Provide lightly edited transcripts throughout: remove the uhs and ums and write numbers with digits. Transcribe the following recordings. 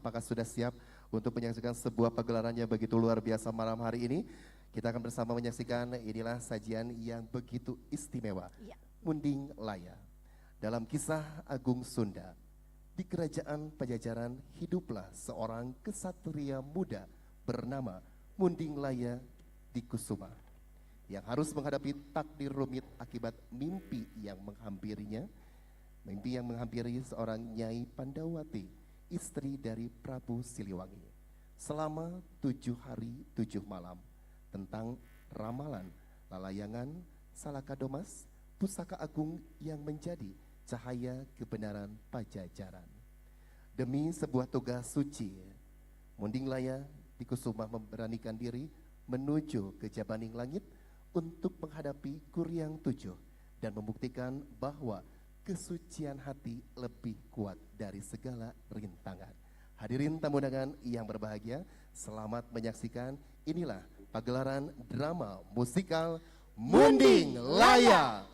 apakah sudah siap untuk menyaksikan sebuah pagelaran yang begitu luar biasa malam hari ini? Kita akan bersama menyaksikan inilah sajian yang begitu istimewa. Ya. Munding Laya. Dalam kisah Agung Sunda, di kerajaan Pajajaran hiduplah seorang kesatria muda bernama Munding Laya di Kusuma, yang harus menghadapi takdir rumit akibat mimpi yang menghampirinya. Mimpi yang menghampiri seorang Nyai Pandawati, istri dari Prabu Siliwangi, selama 7 hari 7 malam, tentang ramalan, lalayangan, salakadomas, pusaka agung yang menjadi cahaya kebenaran Pajajaran. Demi sebuah tugas suci, Munding Laya di Kusuma memberanikan diri menuju ke Jabaning Langit untuk menghadapi Kuryang Tujuh dan membuktikan bahwa kesucian hati lebih kuat dari segala rintangan. Hadirin tamu undangan yang berbahagia, selamat menyaksikan inilah pagelaran drama musikal Munding Laya.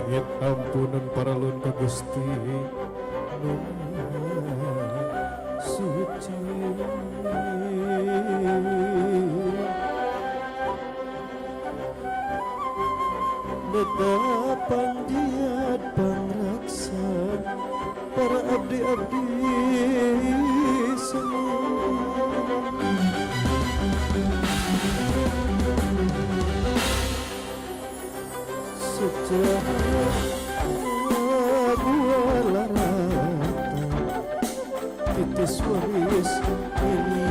Amit ampunan paralun ka Gusti nu suci. Netapan diat pangraksa para abdi-abdi semua. Sejarah buah laratan titis waris ini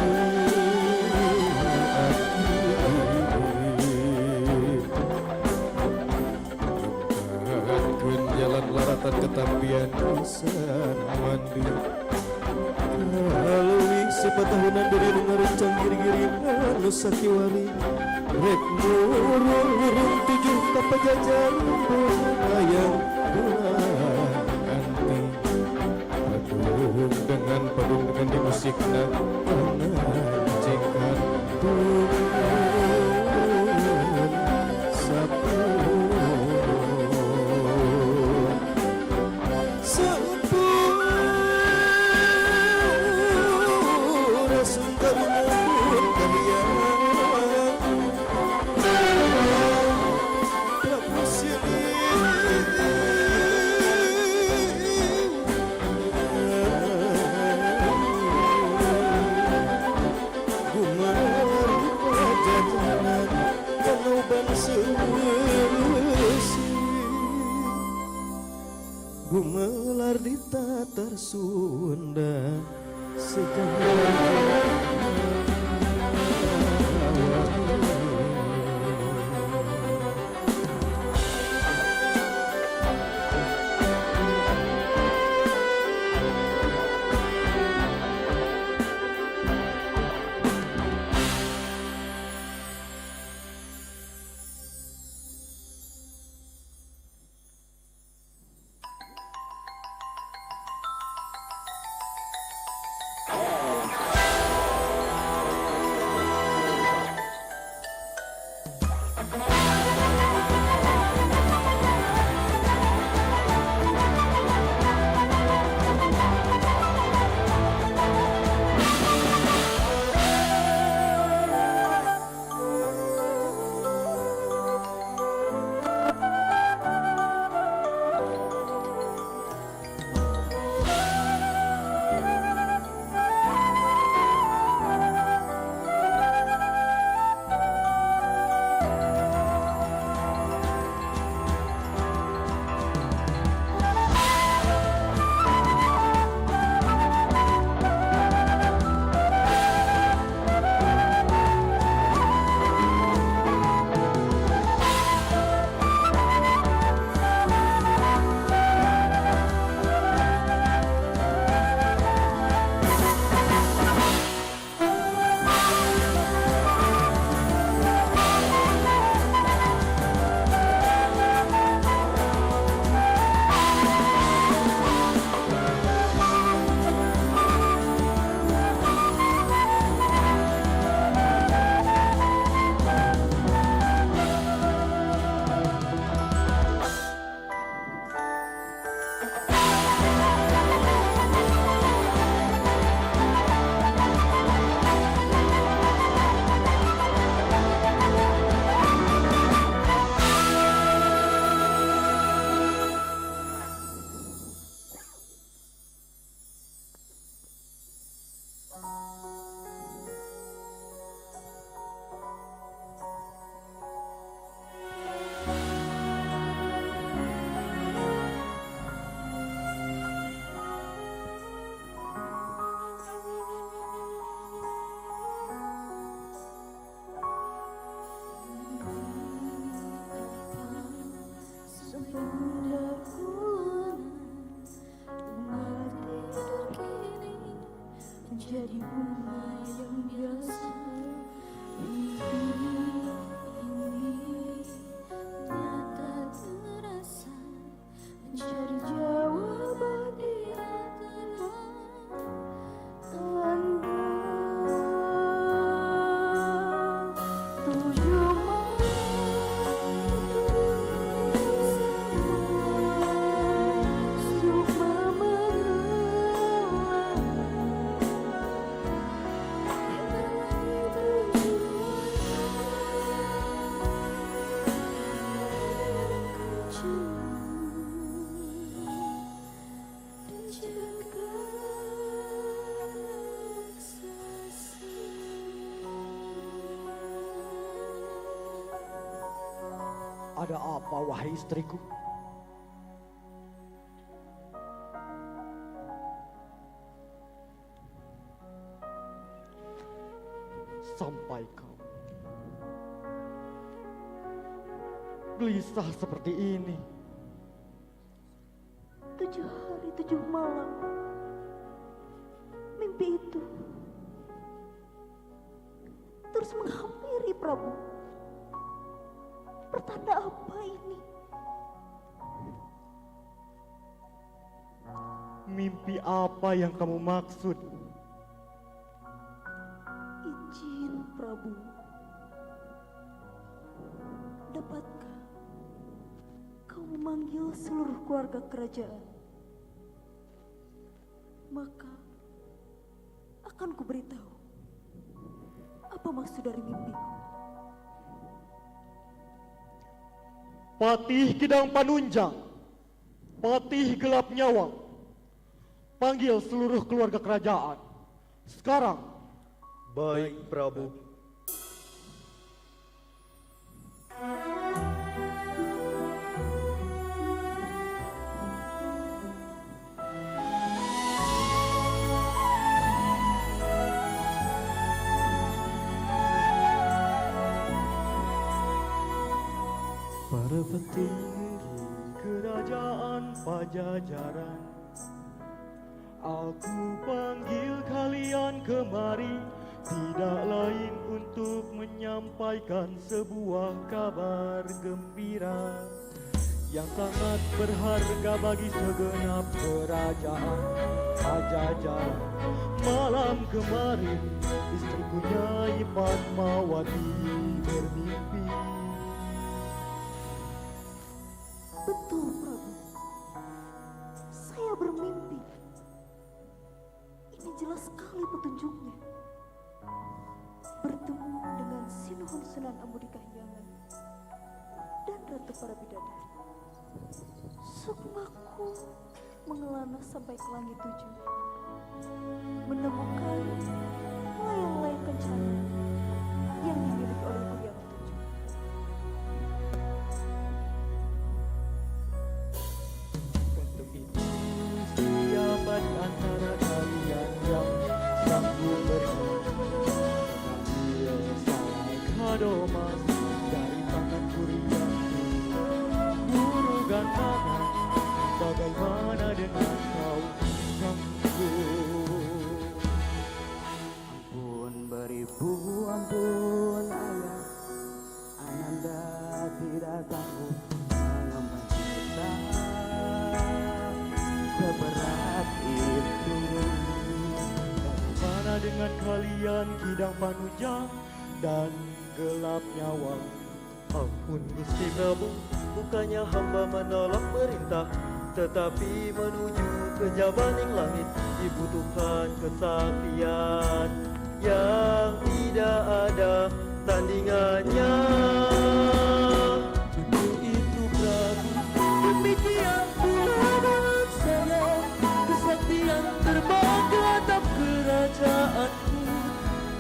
bukan jalan laratan ketampian pisan mandi lalui sepatahunan dari ngarencang giri-giri anu sakiwari rek murung tujuh ka Pajajaran yang anti padung dengan di musikna pangajikan turun sapura sungkarun karya Prabu Siliwangi. Gumar Pajajaran kanuban seusi, gumelar di tatar Sunda sejarah. Ada apa wahai istriku? Sampai kau gelisah seperti ini. 7 hari 7 malam. Mimpi itu terus menghampiri Prabu. Pertanda apa ini? Mimpi apa yang kamu maksud? Izin Prabu. Dapatkah kau memanggil seluruh keluarga kerajaan? Maka akan kuberitahu apa maksud dari mimpiku. Patih Kidang Panunjang, Patih Gelap Nyawang, panggil seluruh keluarga kerajaan. Sekarang. Baik, Prabu. Para petinggi Kerajaan Pajajaran, aku panggil kalian kemari, tidak lain untuk menyampaikan sebuah kabar gembira yang sangat berharga bagi segenap kerajaan Pajajaran. Malam kemarin istriku Nyai Padmawati bermimpi. Betul Prabu. Saya bermimpi. Ini jelas sekali petunjuknya. Bertemu dengan Sinuhun Sunan Ambudikahyangan dan Ratu para Bidadari. Sukmaku mengelana sampai ke langit 7, menemukan layang-layang kencana yang dimiliki oleh Kuyang 7. Untuk itu siapa di antara kalian yang sanggup mengambil salah kado emas dari tangan Kuyang Guru Gantangan? Bagaimana dengan kau sanggup? Ampun beribu, ampun ayah, Ananda tidak sanggup mengemban kita seberat itu. Bagaimana dengan kalian Kidang Panunjang dan Gelap Nyawang? Ampun Gusti Prabu, bukannya hamba menolak perintah, tetapi menuju ke jabaning langit dibutuhkan kesaktian yang tidak ada tandingannya. Untuk itu Prabu, Demikian pula dengan saya, kesaktian terbang ke atap kerajaanku,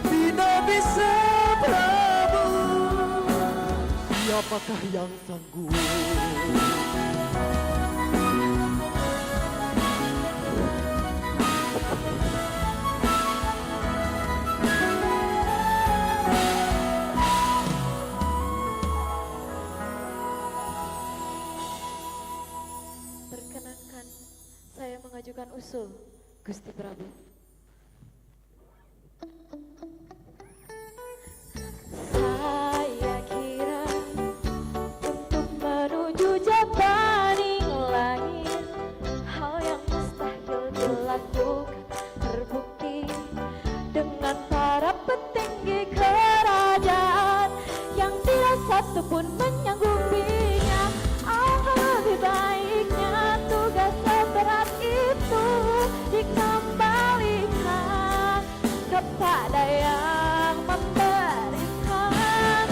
tidak bisa Prabu. siapakah yang sanggup? Perkenankan saya mengajukan usul, Gusti Prabu. Saya kira untuk menuju jabaning langit, hal yang mustahil dilakukan terbukti dengan para petinggi kerajaan yang tidak satu pun menyanggupinya. Lebih baiknya tugas seberat itu dikembalikan kepada yang memberikan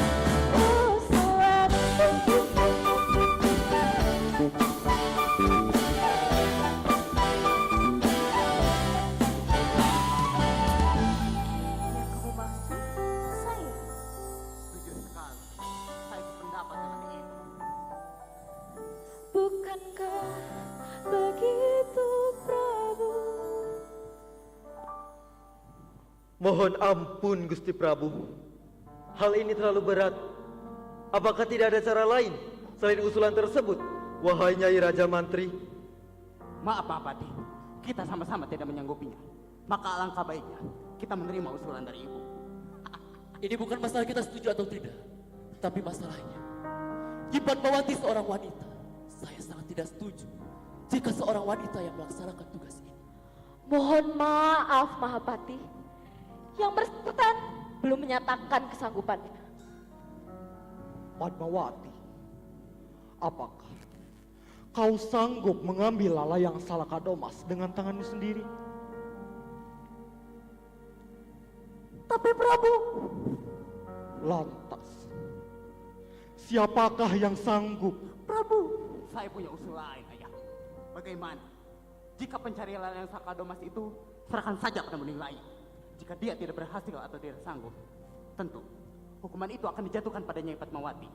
usulan. Yang kamu maksud saya? Setuju sekali. Saya berpendapat dengan ini. Mohon ampun Gusti Prabu. Hal ini terlalu berat. Apakah tidak ada cara lain selain usulan tersebut, wahai Nyai Raja Mantri? Maaf Pak Pati, kita sama-sama tidak menyanggupinya. Maka alangkah baiknya kita menerima usulan dari ibu. Ini bukan masalah kita setuju atau tidak, tapi masalahnya Ki Padmawati seorang wanita. Saya sangat tidak setuju jika seorang wanita yang melaksanakan tugas ini. Mohon maaf Mahapati, yang bersangkutan belum menyatakan kesanggupannya. Padmawati, apakah kau sanggup mengambil lalayang Salakadomas dengan tanganmu sendiri? Tapi Prabu, Lantas, siapakah yang sanggup? Prabu, Saya punya usul lain, Ayah. Bagaimana jika pencarian lalayang Salakadomas itu serahkan saja pada Munding Laya? Jika dia tidak berhasil atau tidak sanggup, tentu hukuman itu akan dijatuhkan pada Nyai Padmawati.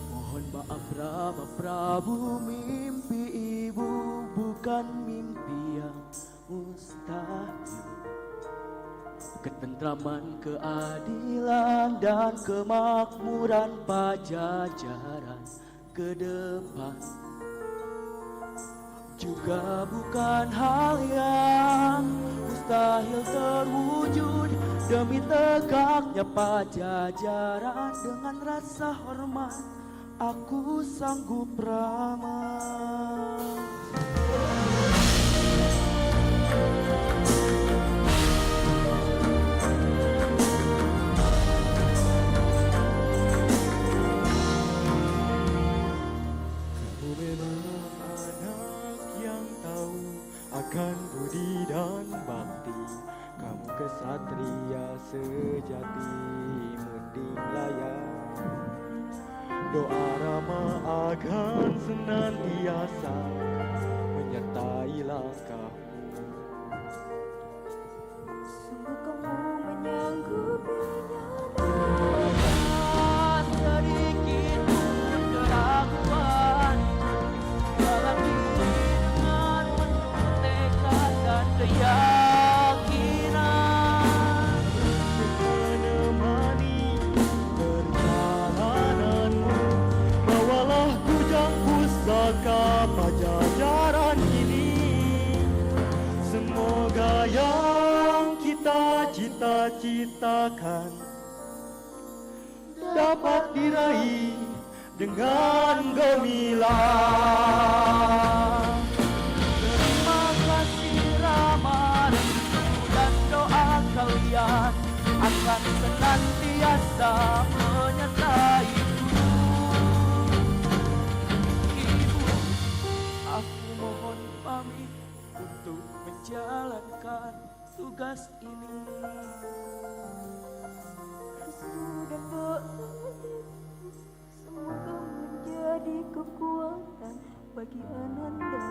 Mohon maaf Rama Prabu, mimpi ibu bukan mimpi yang mustahil. Ketentraman, keadilan, dan kemakmuran Pajajaran ke depan juga bukan hal yang mustahil terwujud. Demi tegaknya Pajajaran, dengan rasa hormat aku sanggup ramah. Akan budi dan bakti, kamu kesatria sejati Munding Laya. Doa Rama akan senantiasa menyertai langkahmu. sungguh kamu menyanggupinya. Sedikit pun keraguan dalam diri dengan penuh tekad dan keyakinan, Menemani perjalananmu, bawalah kujang pusaka Pajajaran ini. Semoga yang kita cita-citakan dapat diraih dengan gemilang. terima kasih Rama, restu dan doa kalian akan senantiasa menyertaiku. Ibu, aku mohon pamit untuk menjalankan tugas ini. Restu dan doa semoga menjadi kekuatan bagi Ananda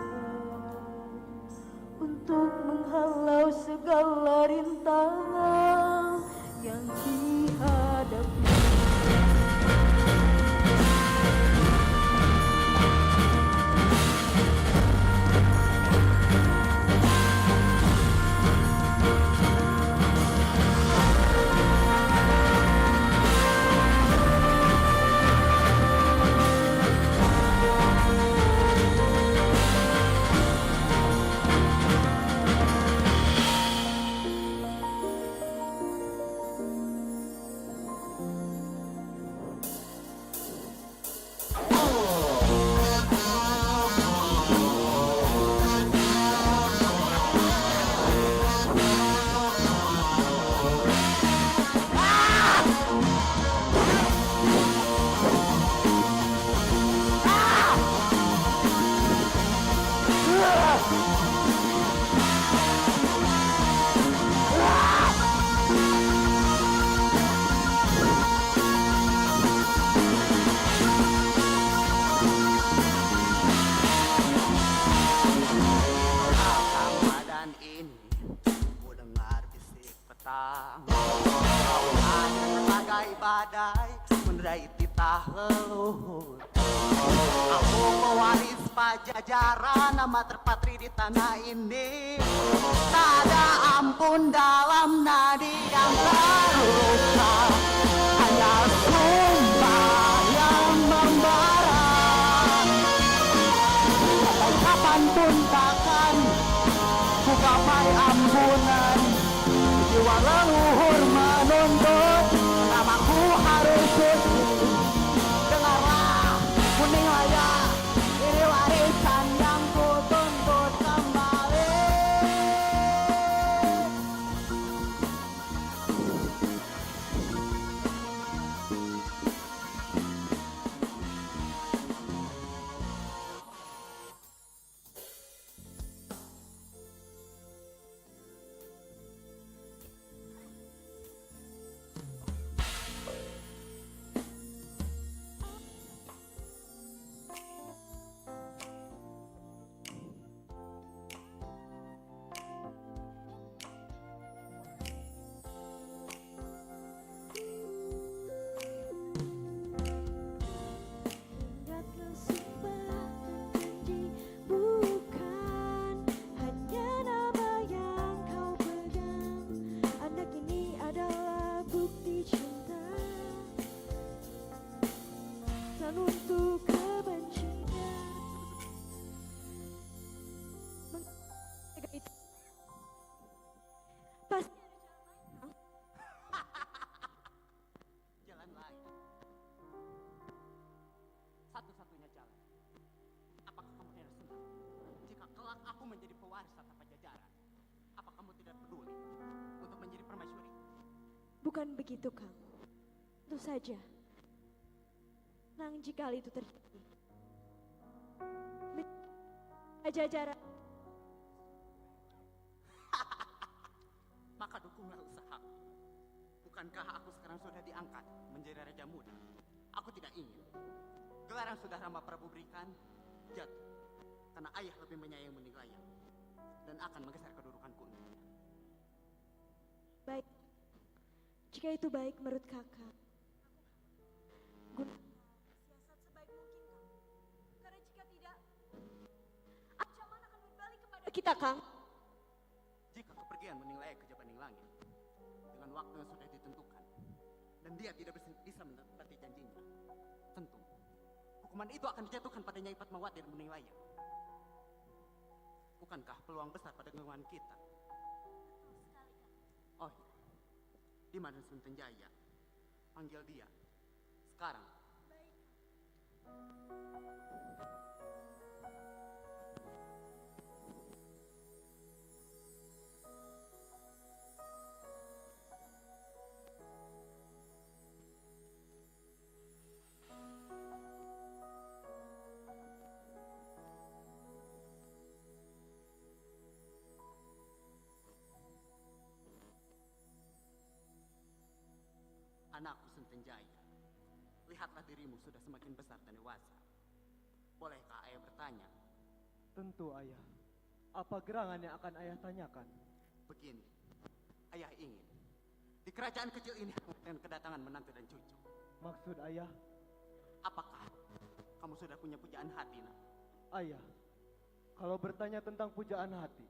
untuk menghalau segala rintangan yang dihadapi. bagai badai menerai titah leluhur. Aku pewaris pajajaran, nama terpatri di tanah ini. Tak ada ampun dalam nadi yang terluka, hanya sumpah yang membara. Sampai kapanpun takkan ku gapai ampunan. Jiwa leluhur menuntut, namaku harus suci. Dengarlah kuning laya, ini warisan yang ku tuntut kembali. Ingatlah sumpah janji, bukan hanya nama yang kau pegang. Anak ini adalah bukti cinta, dan untuk kebencian. Menjaga itu pasti Jalan lain, satu-satunya jalan. Apakah kamu tidak senang jika kelak aku menjadi pewaris tata pajajaran? Apa kamu tidak peduli untuk menjadi permaisuri? bukan begitu, Kang. Tentu saja. Nang jika hal itu terjadi, Pajajaran Maka dukunglah usahaku. Bukankah aku sekarang sudah diangkat menjadi raja muda? Aku tidak ingin gelar yang sudah Rama Prabu berikan jatuh, karena ayah lebih menyayangi Munding Laya dan akan menggeser kedudukanku untuknya. baik. Jika itu baik menurut kakak, siasat sebaik mungkin, Kang. Karena jika tidak, ancaman akan berbalik kepada kita, Kang. Jika kepergian Munding Laya ke Jabaning Langit dengan waktu yang sudah ditentukan dan dia tidak bisa menepati janjinya, tentu hukuman itu akan dijatuhkan pada Nyai Fatmawati dan Munding Laya. Bukankah peluang besar pada genggaman kita? Oh, iya. Di mana Sunten Jaya? Panggil dia sekarang. Anakku Sunten Jaya, lihatlah dirimu sudah semakin besar dan dewasa. Bolehkah ayah bertanya? Tentu ayah. Apa gerangan yang akan ayah tanyakan? Begini, ayah ingin di kerajaan kecil ini dengan kedatangan menantu dan cucu. Maksud ayah? Apakah kamu sudah punya pujaan hati, nak? Ayah, kalau bertanya tentang pujaan hati,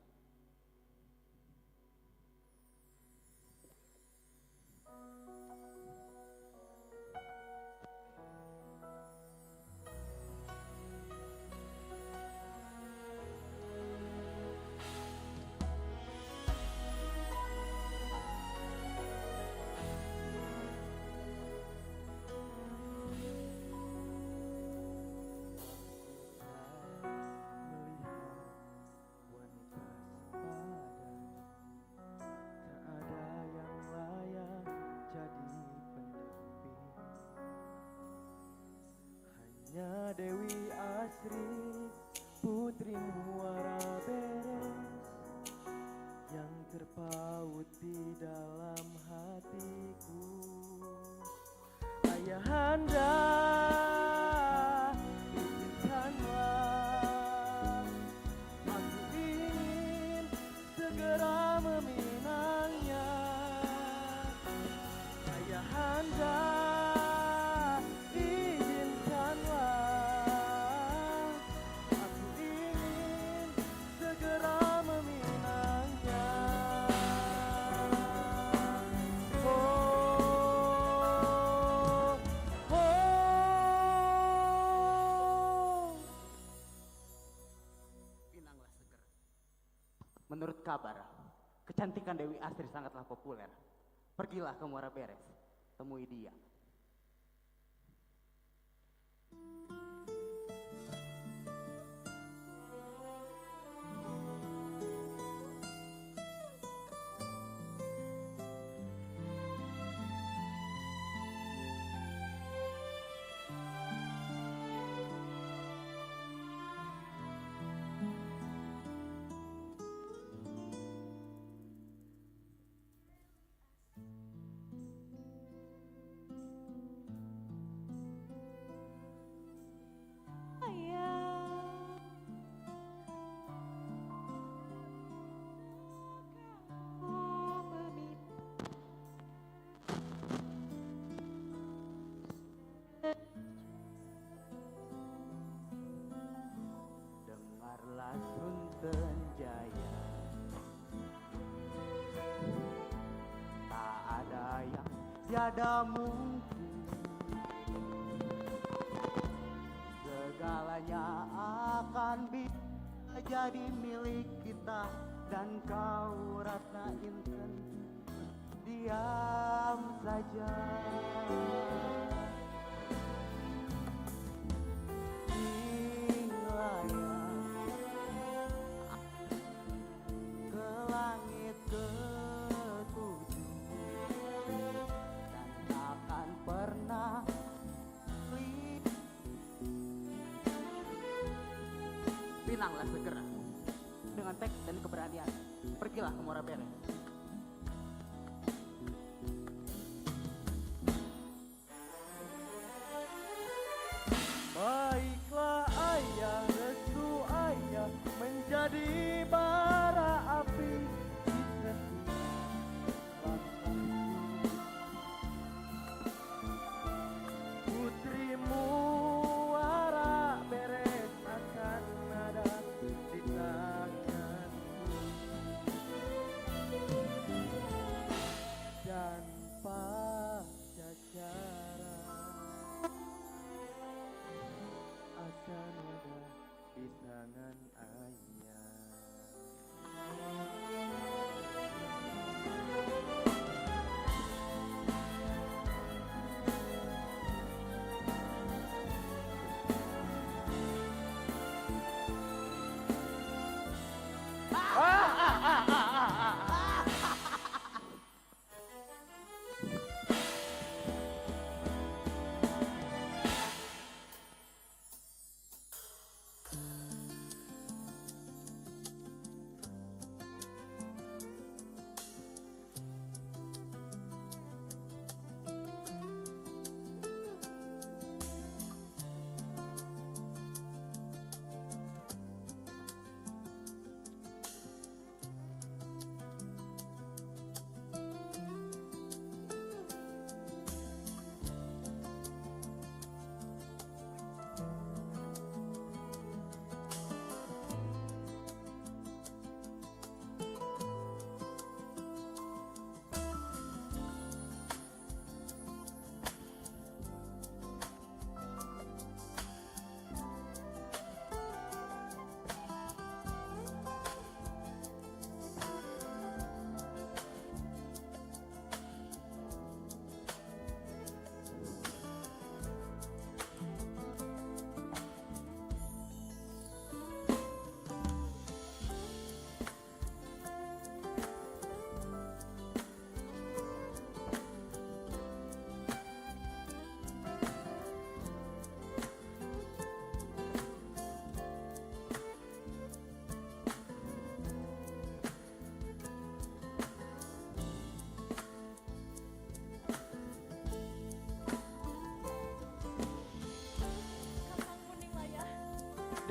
hanya Dewi Asri, putri muara beres, yang terpaut di dalam hatiku. Ayahanda, izinkanlah aku ingin segera meminangnya. Ayahanda, Menurut kabar, kecantikan Dewi Astri sangatlah populer. Pergilah ke Muara Beres, temui dia. Dengarlah Sunten Jaya, tak ada yang tiada mungkin. Segalanya akan bisa jadi milik kita. Dan kau Ratna Inten, diam saja. Ke langit ketujuh, dan takkan pernah pinanglah segera dengan teks dan keberanian. Pergilah ke Muara Beres. Baiklah ayah, restu ayah menjadi bara api di setiap langkahku. Putrimu Muara Beres akan ada di tanganku. Dan Pajajaran akan ada di tangan ayah.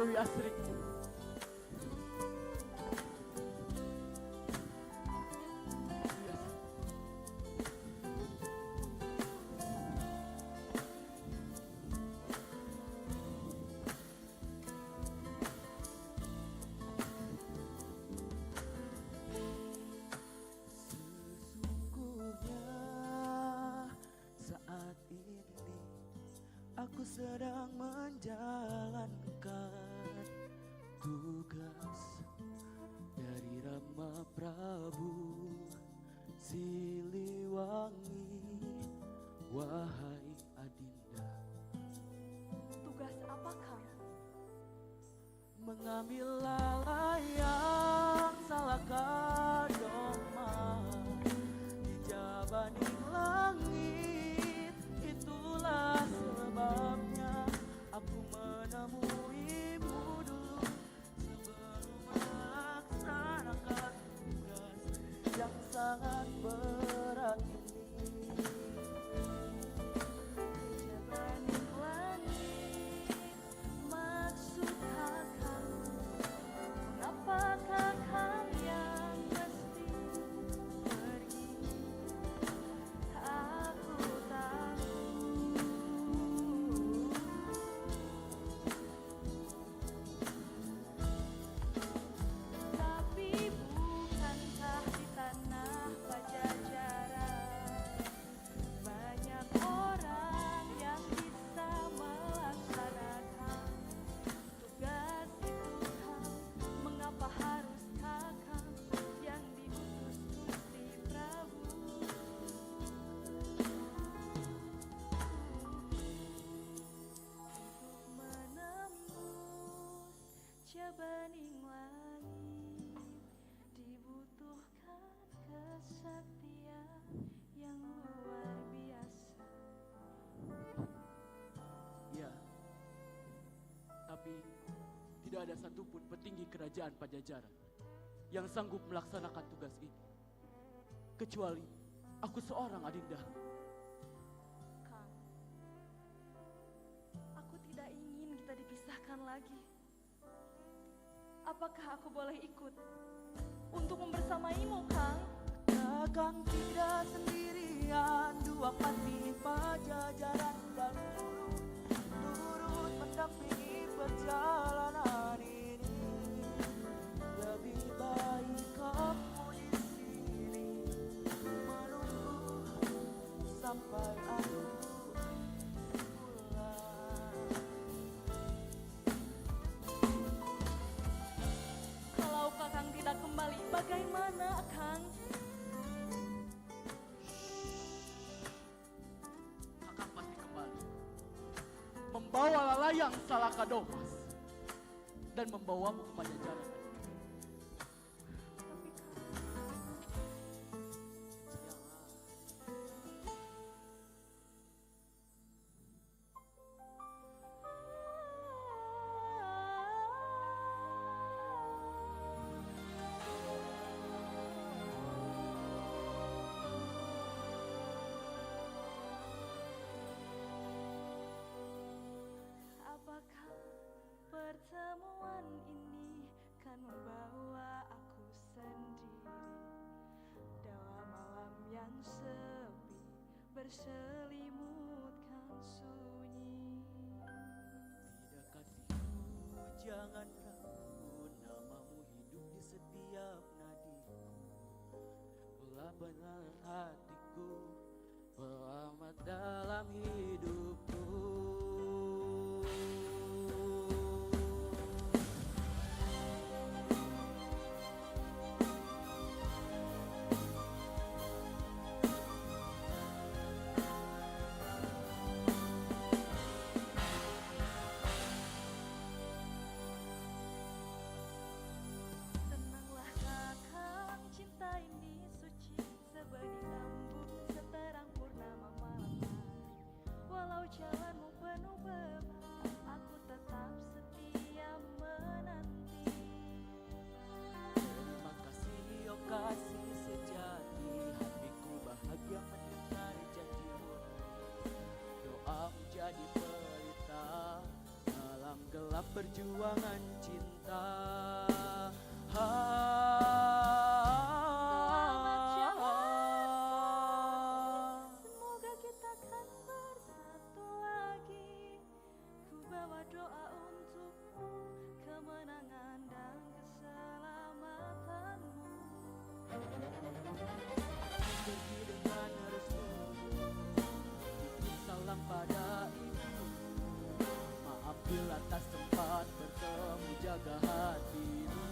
Dewi Astri. Sesungguhnya saat ini aku sedang menjalankan tugas dari Rama Prabu Siliwangi. Wahai Adinda, Tugas apa, Kang? mengambil lalayang salaka doma di jabaning langit. Itulah sebabnya aku menemuimu dulu sebelum melaksanakan tugas yang sangat berat ini. Jabaning langit, maksud Kakang, mengapa Kakang yang mesti pergi? Aku tahu, tapi bukankah di tanah Pajajaran banyak orang yang bisa melaksanakan tugas itu, Kang? Mengapa harus Kakang yang diutus Gusti Prabu? Untuk menembus jabaning langit dibutuhkan kesaktian yang luar biasa. Ya, tapi tidak ada satupun petinggi kerajaan Pajajaran yang sanggup melaksanakan tugas ini, kecuali aku seorang, Adinda. Kang, aku tidak ingin kita dipisahkan lagi. Apakah aku boleh ikut untuk membersamaimu, Kang? Kakang tidak sendirian, dua pati Pajajaran dan turut mendampingi perjalanan ini. Lebih baik kamu di sini menunggu sampai aku pulang. Kalau Kakang tidak kembali, bagaimana, Kang? Kakang pasti kembali, membawa lalayang Salaka Domas dan membawamu ke Pajajaran. Tapi Kang, apakah pertemuan ini kan membawa aku sendiri dalam malam yang sepi, berselimutkan sunyi? Tidak kasihku, jangan ragu, namamu hidup di setiap nadiku. Belah benar hatiku, selamat dalam hidupku. Tenanglah Kakang, cinta ini suci sebening embun seterang purnama malam hari. Walau jalanmu penuh beban, aku tetap setia menanti. Terima kasih, oh kasih sejati, hatiku bahagia mendengar janjimu. Doamu jadi pelita dalam gelap perjuangan cinta. Semoga kita kan bersatu lagi. Ku bawa doa untukmu, kemenangan dan keselamatanmu. Pergi dengan restu, titip salam pada ibu. Maaf bila tak sempat bertemu, jaga hatimu.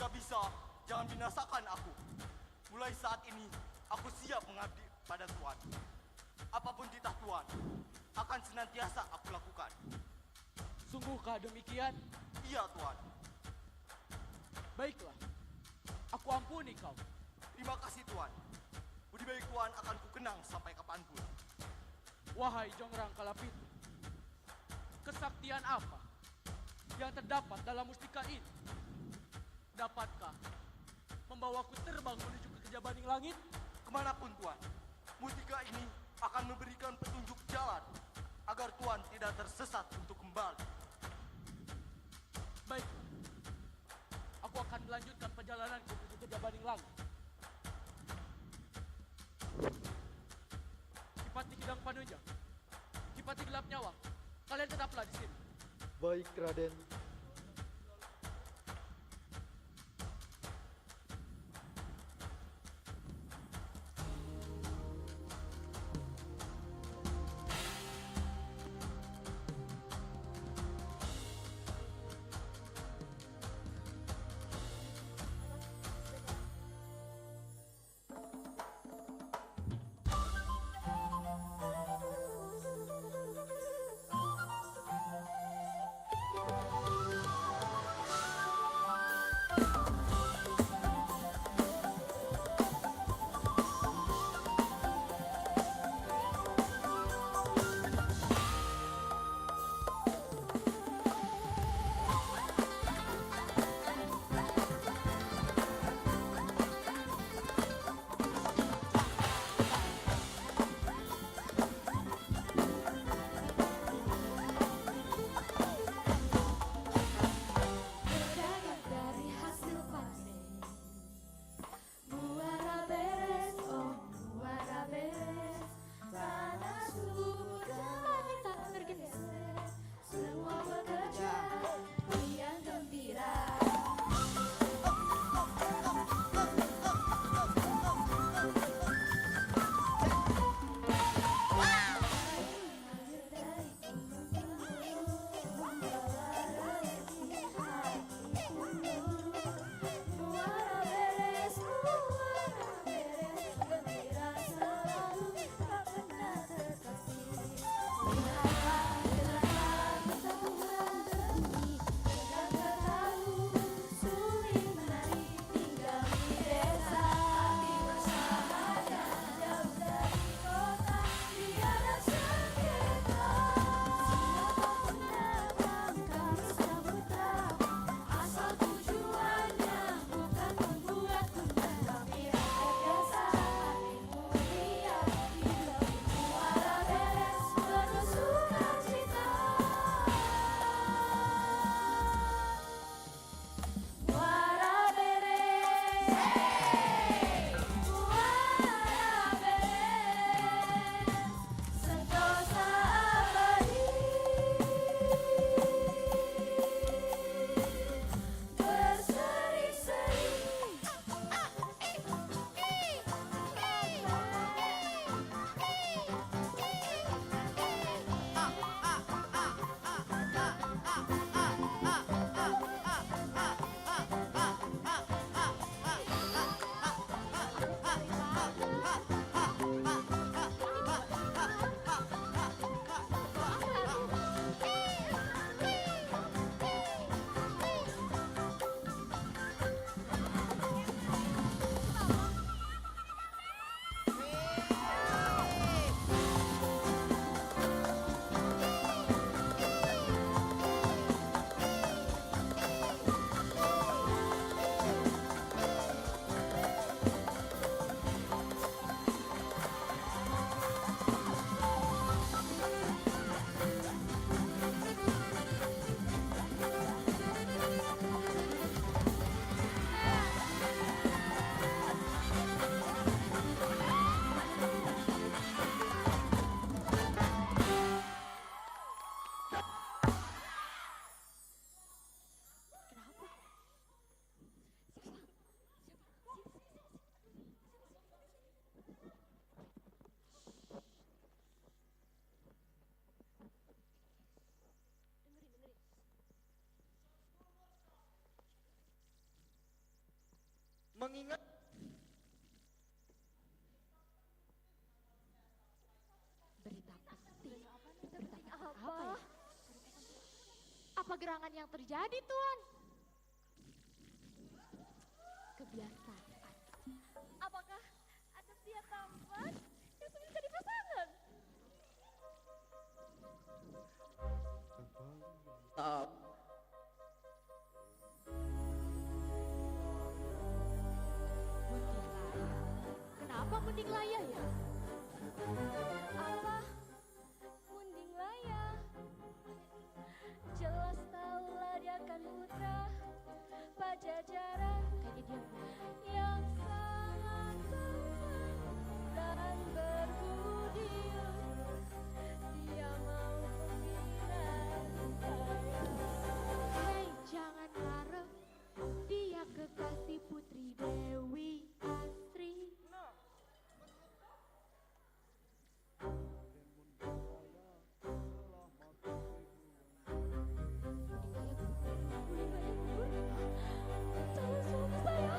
Jika bisa, jangan binasakan aku. Mulai saat ini, aku siap mengabdi pada Tuan. Apapun titah Tuan, akan senantiasa aku lakukan. Sungguhkah demikian? Iya, Tuan. Baiklah, aku ampuni kau. Terima kasih, Tuan. Budi baik Tuan akan kukenang sampai kapanpun. Wahai Jongrang Kalapitu, kesaktian apa yang terdapat dalam mustika ini? Dapatkah membawaku terbang menuju ke kejabaning langit? Kemanapun Tuan, mustika ini akan memberikan petunjuk jalan agar Tuan tidak tersesat untuk kembali. Baiklah, aku akan melanjutkan perjalananku menuju kejabaning langit. Kipati Kidang Panunjang, Kipati Gelap Nyawa, kalian tetaplah di sini. Baik, Raden. mengingat Berita penting. Berita penting apa ya? Apa gerangan yang terjadi, Tuan? Kebiasaan. Apakah ada pria tampan yang sudah jadi pasangan? Kenapa mending layah ya? Apa? Munding Laya. Jelas tahulah dia kan putra Pajajaran Kayaknya dia yang sangat tampan dan berbudi. Dia mau membina saya. Hei, jangan harap dia kekasih Putri Dewi Astri. Calon suami saya.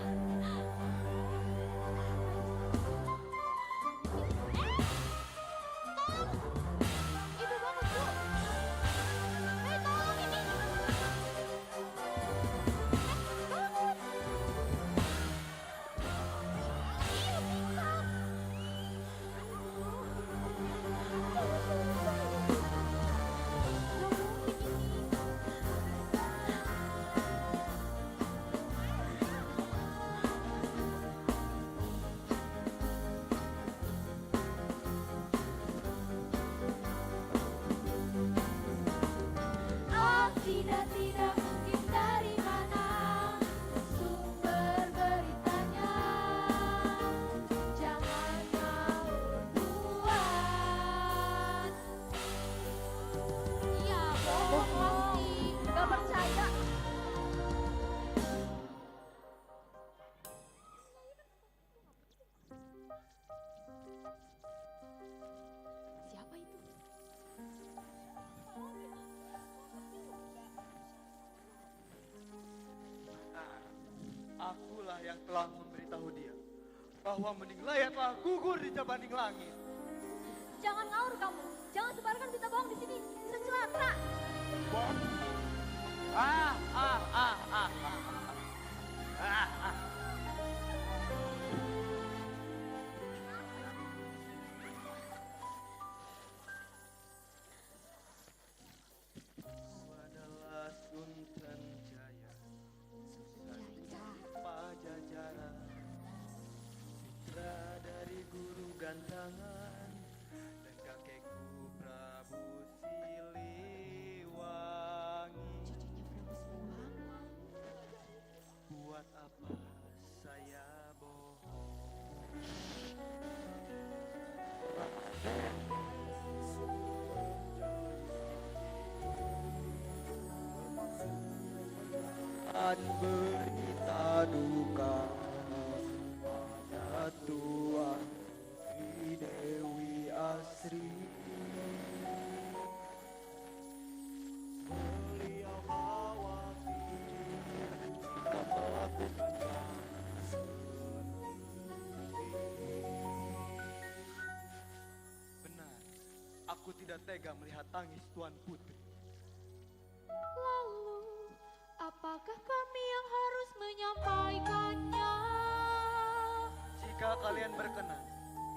Ibu bangun, Bu. Hei, tolong ini. Bangun. Iya, pingsan. Gak mungkin ini. Tidak mungkin dari mana sumber beritanya. Jangan mau buat. Iya, bohong pasti. Gak percaya. Siapa itu? akulah yang telah memberitahu dia bahwa Munding Laya telah gugur di Jabaning Langit. Jangan ngaur kamu. Jangan sebarkan berita bohong di sini. Secelatra. Adalah Sunten Jaya, Pajajaran, putra dari guru gantangan dan kakekku Prabu Siliwangi. Buat apa saya bohong? Berita duka pada Tuan Putri Dewi Asri. Beliau khawatir jika melakukan benar, aku tidak tega melihat tangis Tuan Putri. Lalu, apakah kami yang harus menyampaikannya? Jika kalian berkenan,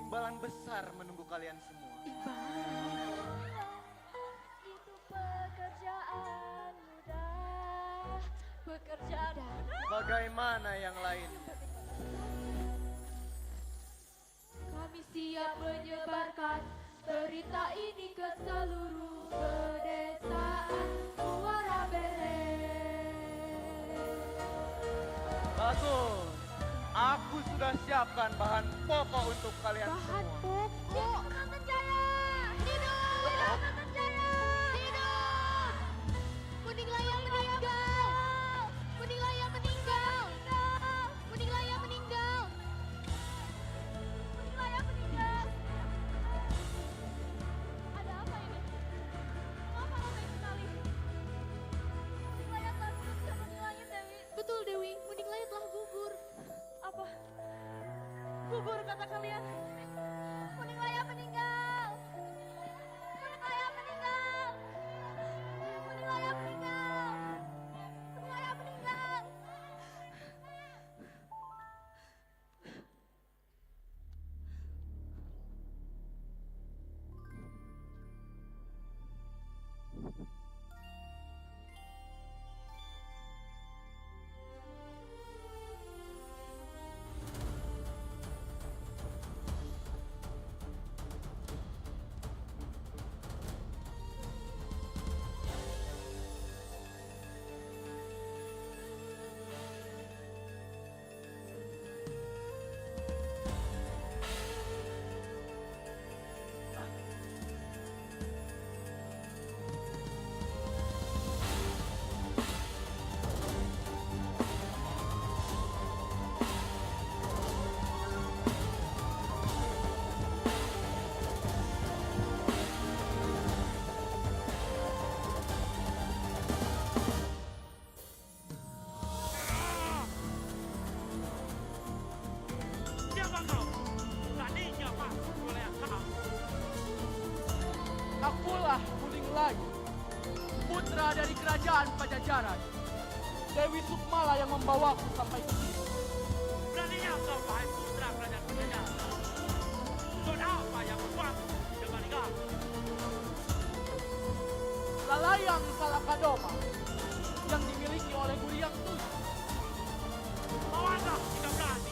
imbalan besar menunggu kalian semua. Itu pekerjaan mudah. Pekerjaan mudah. Bagaimana yang lain? Kami siap menyebarkan berita ini ke seluruh pedesaan Muara Belen. Bagus. Aku sudah siapkan bahan pokok untuk kalian Bahan semua. pokok. Sunten Jaya. Tidur. Sunten Jaya. Tidur. Munding Laya meninggal. Munding Laya meninggal. Munding Laya meninggal. Munding Laya meninggal. Ada apa ini? Mengapa ramai sekali? Munding Laya telah gugur ke bumi langit, Dewi. Betul, Dewi. Munding Laya telah gugur. Apa putra dari kerajaan Pajajaran. Dewi Sukmala yang membawaku sampai ke sini. Beraninya kau wahai putra kerajaan Pajajaran. Untuk apa yang membuatmu di Baligar? Lalayang Salakadoma yang dimiliki oleh Guriang Tujuh. Lawanlah jika berani.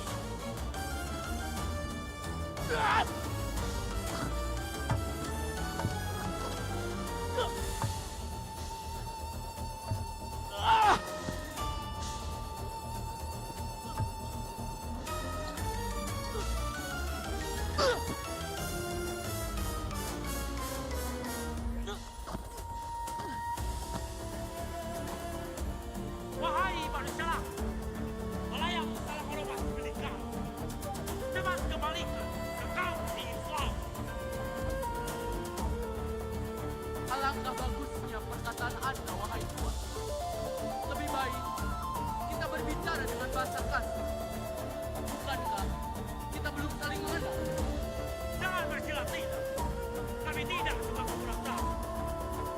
Wahai manusia, layak salah merubah menikah. Cepat kembalikan ke kaum di Islam. Alangkah bagusnya perkataan Anda, wahai Tuan. Lebih baik kita berbicara dengan bahasa kasih. Bukankah kita belum saling mengenal? Jangan bersilat lidah. Kami tidak suka kurang-kurang.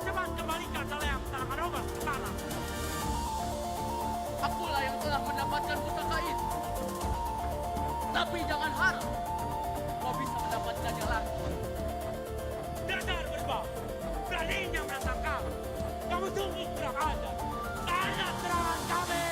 Cepat kembalikan layak salah merubah sekarang. Akulah yang telah mendapatkan pusaka itu. Tapi jangan harap kau bisa mendapatkannya lagi. Dasar berbau, beraninya menantang kami. Kamu sungguh kurang ajar. Karena serangan kami.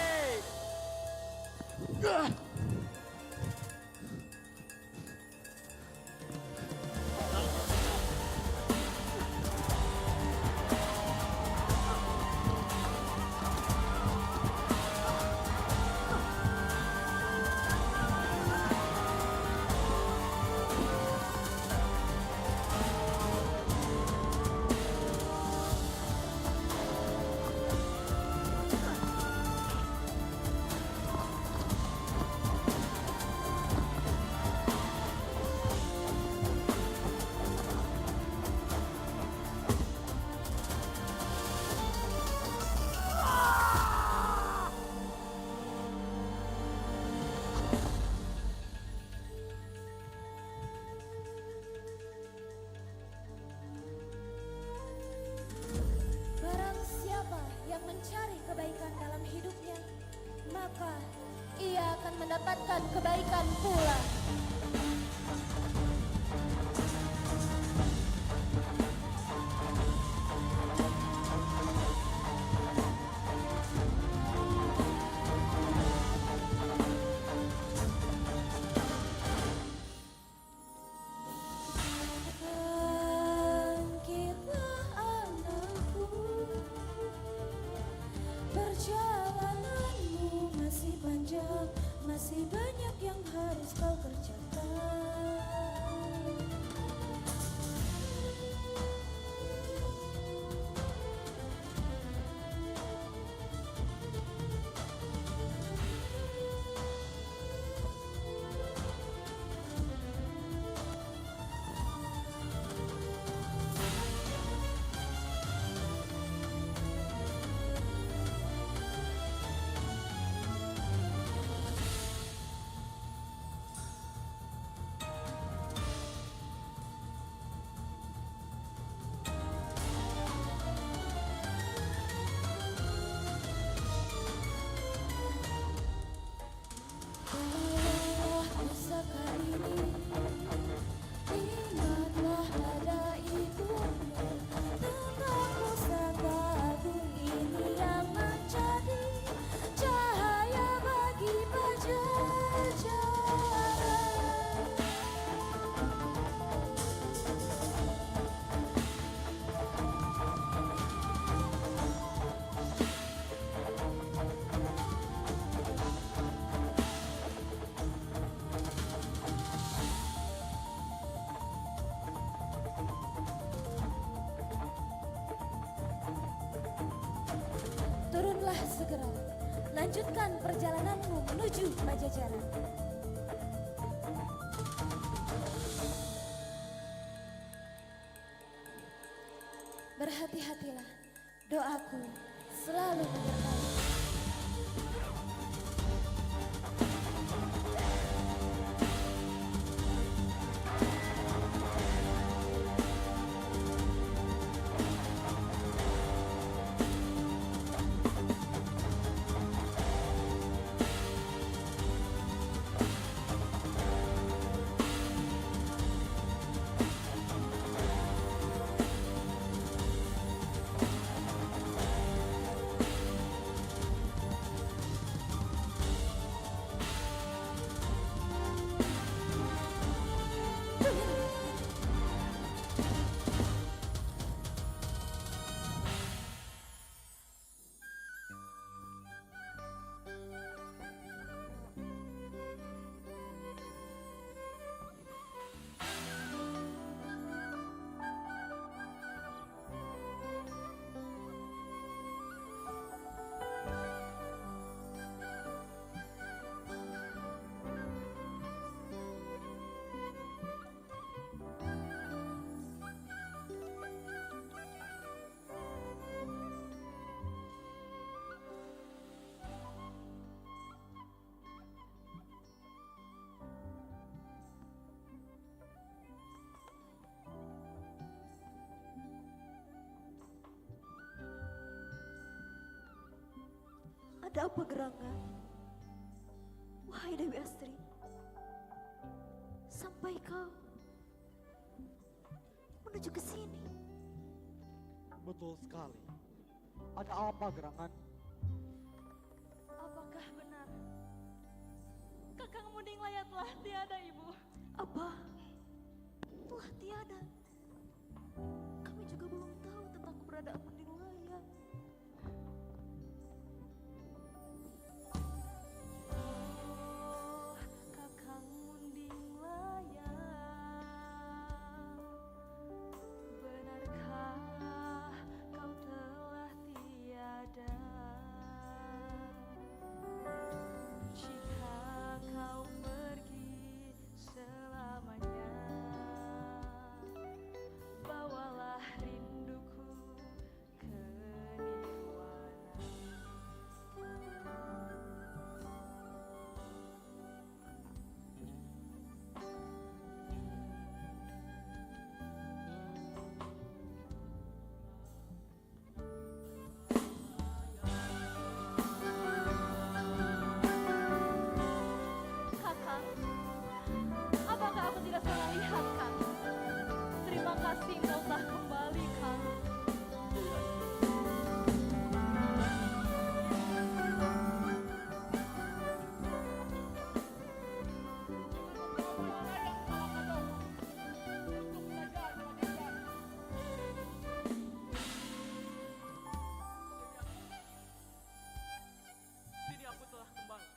Barang siapa yang mencari kebaikan dalam hidupnya, maka ia akan mendapatkan kebaikan pula. Bangkitlah anakku, perjalananmu masih panjang, masih banyak yang harus kau kerjakan. Bawalah pusaka ini, ingatlah pada ibumu tentang pusaka agung ini yang menjadi cahaya bagi Pajajaran. Turunlah segera, lanjutkan perjalananmu menuju Pajajaran. Berhati-hatilah, doaku selalu menyertai. Ada apa gerangan? Wahai Dewi Astri, sampai kau menuju ke sini. Betul sekali. Ada apa gerangan? Apakah benar Kakang Munding Laya telah tiada, Ibu? Apa? Telah tiada? Kami juga belum tahu tentang keberadaan Munding Laya. Oh, Kakang Munding Laya, benarkah kau telah tiada? Jika kau pergi selamanya, bawalah rinduku ke nirwana. Kakang, apakah aku tidak salah lihat, Kang? Terima kasih kau telah kembali, Kang. Kini aku telah kembali.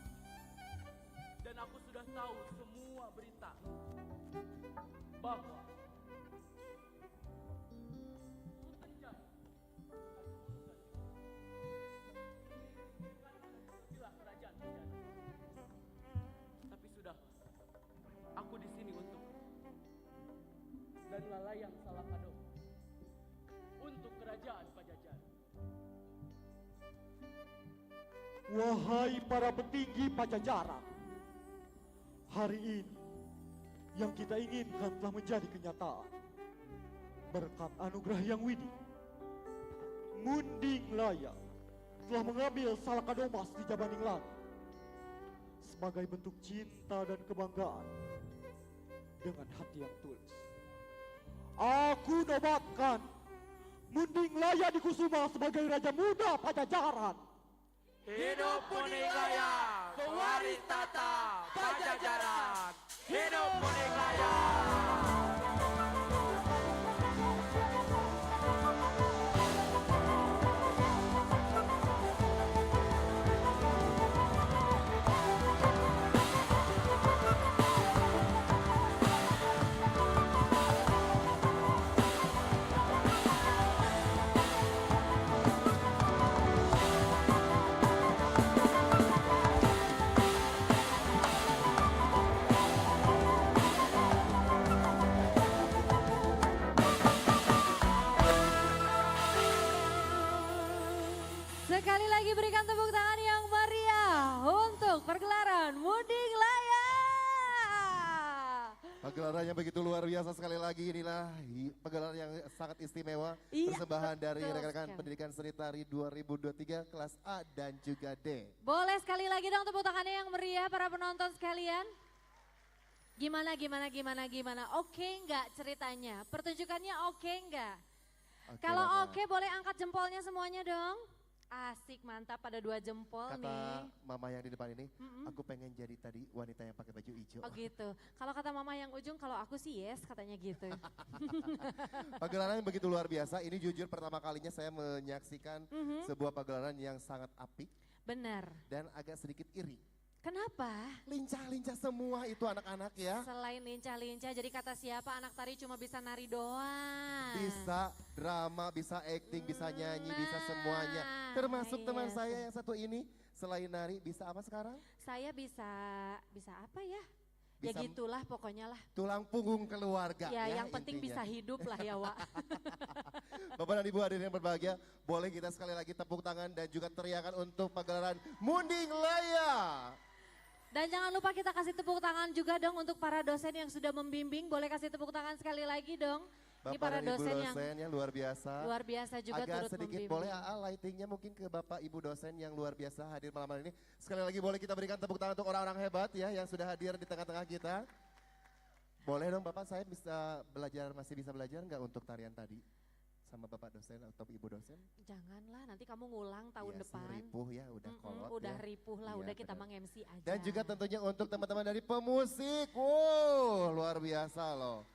Dan aku sudah tahu semua berita bahwa Sultan Jaya bila kerajaan terjadi. Tapi sudah, aku di sini untuk dan lalayang Salakado untuk kerajaan Pajajaran. Wahai para petinggi Pajajaran, hari ini yang kita inginkan telah menjadi kenyataan. Berkat anugerah yang widi, Munding Laya telah mengambil Salakado Mas di Jabaning Langit sebagai bentuk cinta dan kebanggaan dengan hati yang tulus. Aku nobatkan Munding Laya di Kusuma sebagai Raja Muda Pajajaran. Hidup Munding Laya, pewaris tata Pajajaran. Hidup Munding Laya. Sekali lagi berikan tepuk tangan yang meriah untuk pergelaran Munding Laya. Pagelaran yang begitu luar biasa sekali lagi, inilah pagelaran yang sangat istimewa. Iya, Persembahan dari betul rekan-rekan sekali. pendidikan seni tari 2023 kelas A dan juga D. Boleh sekali lagi dong tepuk tangannya yang meriah para penonton sekalian. Gimana? Oke nggak ceritanya? Pertunjukannya oke nggak? Kalau banget. oke boleh angkat jempolnya semuanya dong. Asik, mantap, pada 2 jempol Kata nih. mama yang di depan ini, aku pengen jadi tadi wanita yang pakai baju hijau. Oh gitu. Kalau kata mama yang ujung, kalau aku sih yes katanya gitu. Pagelaran yang begitu luar biasa, ini jujur pertama kalinya saya menyaksikan sebuah pagelaran yang sangat apik Benar. dan agak sedikit iri. Kenapa? Lincah-lincah semua itu anak-anak ya. Selain lincah-lincah, jadi kata siapa anak tari cuma bisa nari doang. Bisa drama, bisa acting, bisa nyanyi, bisa semuanya. Termasuk teman iya saya yang satu ini, selain nari bisa apa sekarang? Saya bisa apa ya? Bisa Ya gitulah pokoknya lah. tulang punggung keluarga. Ya, yang penting intinya. bisa hidup lah ya Wak. Bapak dan Ibu hadirin yang berbahagia, boleh kita sekali lagi tepuk tangan dan juga teriakan untuk pagelaran Munding Laya. Dan jangan lupa kita kasih tepuk tangan juga dong untuk para dosen yang sudah membimbing. Boleh kasih tepuk tangan sekali lagi dong. Bapak para dan Ibu dosen yang dosen yang luar biasa. luar biasa juga Agak turut sedikit membimbing. boleh lightingnya mungkin ke Bapak Ibu dosen yang luar biasa hadir malam hari ini. Sekali lagi boleh kita berikan tepuk tangan untuk orang-orang hebat ya yang sudah hadir di tengah-tengah kita. Boleh dong Bapak, saya bisa belajar, masih bisa belajar nggak untuk tarian tadi? Sama Bapak dosen atau Ibu dosen? Janganlah, nanti kamu ngulang tahun Iya sih, depan. ripuh ya, udah kolot udah ya. ripuh lah, Iya, udah kita benar. meng-MC aja. Dan juga tentunya untuk teman-teman dari pemusik, wow luar biasa loh.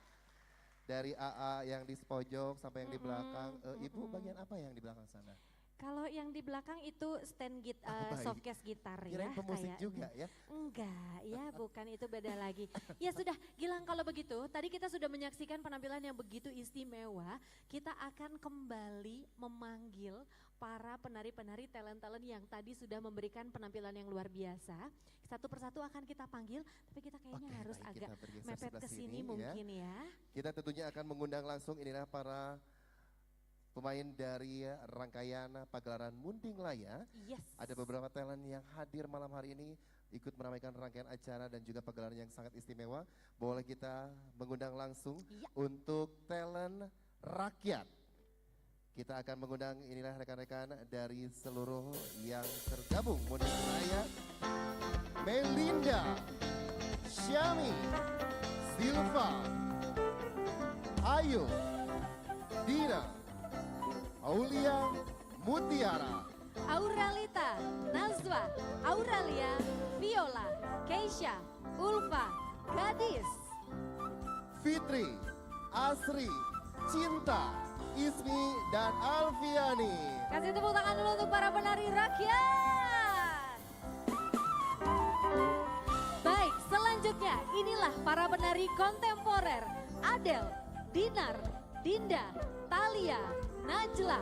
Dari AA yang di pojok sampai yang di belakang, Ibu bagian apa yang di belakang sana? Kalau yang di belakang itu stand baik. softcase gitar Kirain ya. pemusik kayaknya. juga ya? Enggak, ya bukan, itu beda lagi. Ya sudah, Gilang, kalau begitu tadi kita sudah menyaksikan penampilan yang begitu istimewa. Kita akan kembali memanggil para penari-penari talent-talent yang tadi sudah memberikan penampilan yang luar biasa. Satu persatu akan kita panggil, tapi kita kayaknya harus baik, agak kita bergeser mepet sebelah ke sini sini, ya. mungkin ya. Kita tentunya akan mengundang langsung inilah para pemain dari rangkaian pagelaran Munding Laya. Yes. Ada beberapa talent yang hadir malam hari ini ikut meramaikan rangkaian acara dan juga pagelaran yang sangat istimewa. Boleh kita mengundang langsung untuk talent rakyat. Kita akan mengundang inilah rekan-rekan dari seluruh yang tergabung Munding Laya. Melinda, Syami, Silva, Ayu, Dina, Aulia, Mutiara, Auralita, Nazwa, Auralia, Viola, Keisha, Ulfa, Gadis, Fitri, Asri, Cinta, Ismi, dan Alfiani. Kasih tepuk tangan dulu untuk para penari rakyat. Baik, selanjutnya inilah para penari kontemporer. Adel, Dinar, Dinda, Talia, Najla.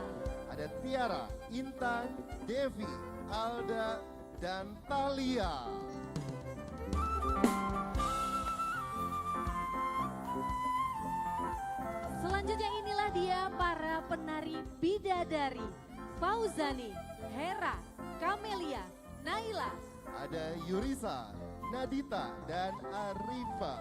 Ada Tiara, Intan, Devi, Alda, dan Talia. Selanjutnya inilah dia para penari bidadari. Fauzani, Hera, Kamelia, Naila. Ada Yurisa, Nadita, dan Arifa.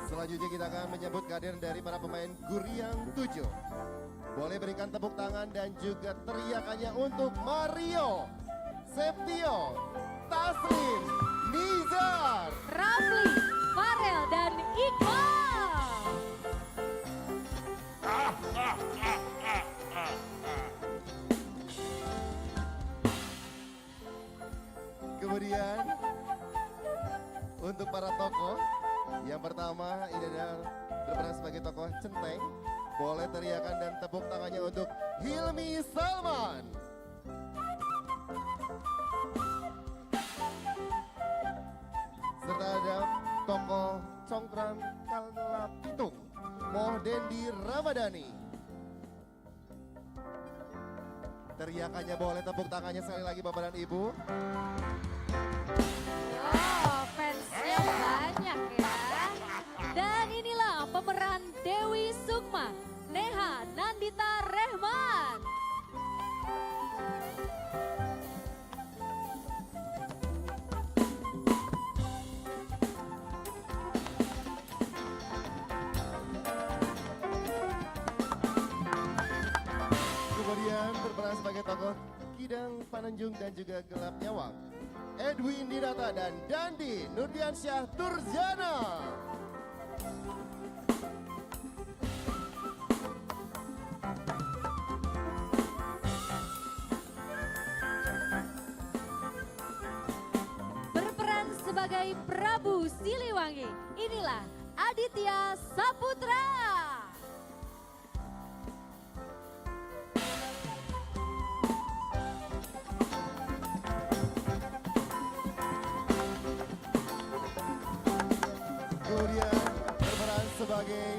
Selanjutnya kita akan menyebut kehadiran dari para pemain Guriang 7. Boleh berikan tepuk tangan dan juga teriakannya untuk Mario, Septio, Taslim, Nizar, Rafli, Farel, dan Iqbal. Kemudian untuk para tokoh, yang pertama ini adalah berperan sebagai tokoh Centeng. Boleh teriakan dan tepuk tangannya untuk Hilmi Salman. Serta ada tokoh Congkran Kalapitung, Mohdendi Ramadhani. Teriakannya boleh, tepuk tangannya sekali lagi Bapak dan Ibu. Oh, fansnya banyak ya. Dan inilah pemeran Dewi Sukma, Neha Nandita Rehman. Kemudian berperan sebagai tokoh Kidang Panenjung dan juga Gelap Nyawang, Edwin Dinata dan Dandi Nurdiansyah Turjana. Berperan sebagai Prabu Siliwangi, inilah Aditya Saputra. Kemudian berperan sebagai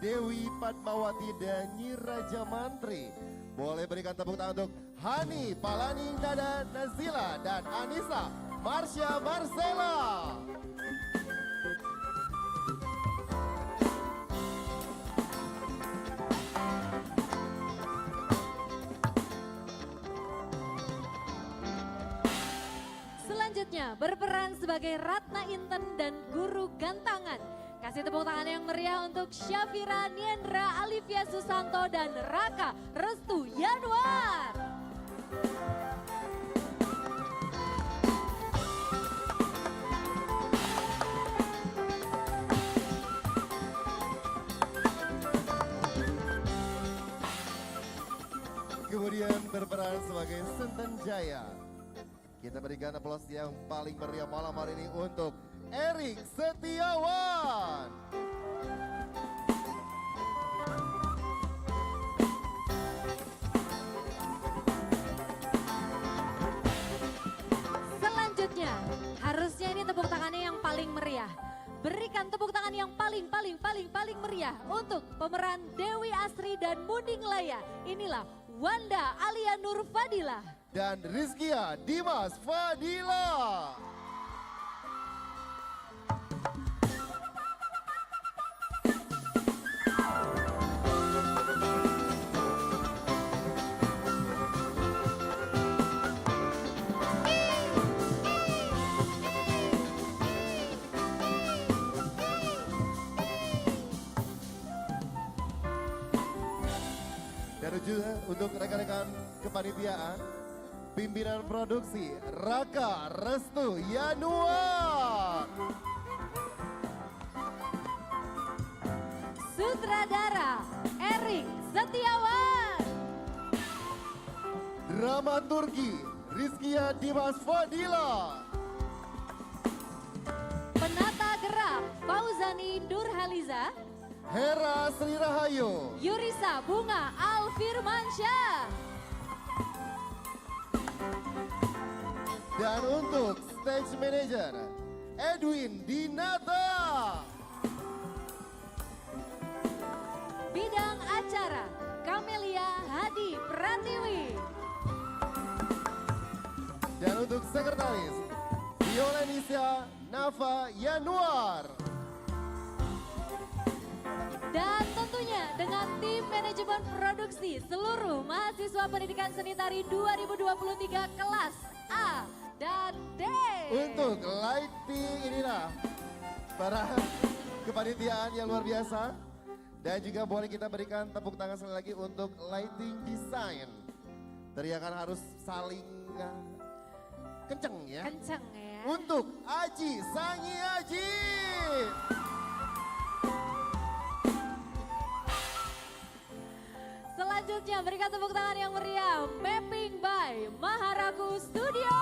Dewi Padmawati dan Nyi Raja Mantri. Boleh berikan tepuk tangan untuk Hani Palani Nada Nazila dan Anissa Marsha Marcella. berperan sebagai Ratna Inten dan Guru Gantangan. Kasih tepuk tangan yang meriah untuk Syafira Niendra Alivia Susanto dan Raka Restu Yanuar. Kemudian berperan sebagai Senten Jaya. Kita berikan aplaus yang paling meriah malam hari ini untuk Erik Setiawan. Selanjutnya, harusnya ini tepuk tangannya yang paling meriah. Berikan tepuk tangan yang paling meriah untuk pemeran Dewi Asri dan Munding Laya. Inilah Wanda Alia Nur Fadila dan Rizkia Dimas Fadila. Dan juga untuk rekan-rekan kepanitiaan, pimpinan produksi Raka Restu Yanuar, sutradara Erik Setiawan, dramaturgi Rizkia Dimas Fadila, penata gerak Fauzani Nurhaliza, Hera Sri Rahayu, Yurisa Bunga Alfirmansyah. Dan untuk stage manager Edwin Dinata. Bidang acara Kamelia Hadi Pratiwi. Dan untuk sekretaris Violenisya Nafa Yanuar. Dan tentunya dengan tim manajemen produksi seluruh mahasiswa pendidikan seni tari 2023 kelas A dan D. Untuk lighting inilah para kepanitiaan yang luar biasa. Dan juga boleh kita berikan tepuk tangan sekali lagi untuk lighting design. Teriakan harus saling kenceng ya. Kenceng ya. Untuk Aji Sangi Aji. Selanjutnya berikan tepuk tangan yang meriah, Mapping by Maharaku Studio.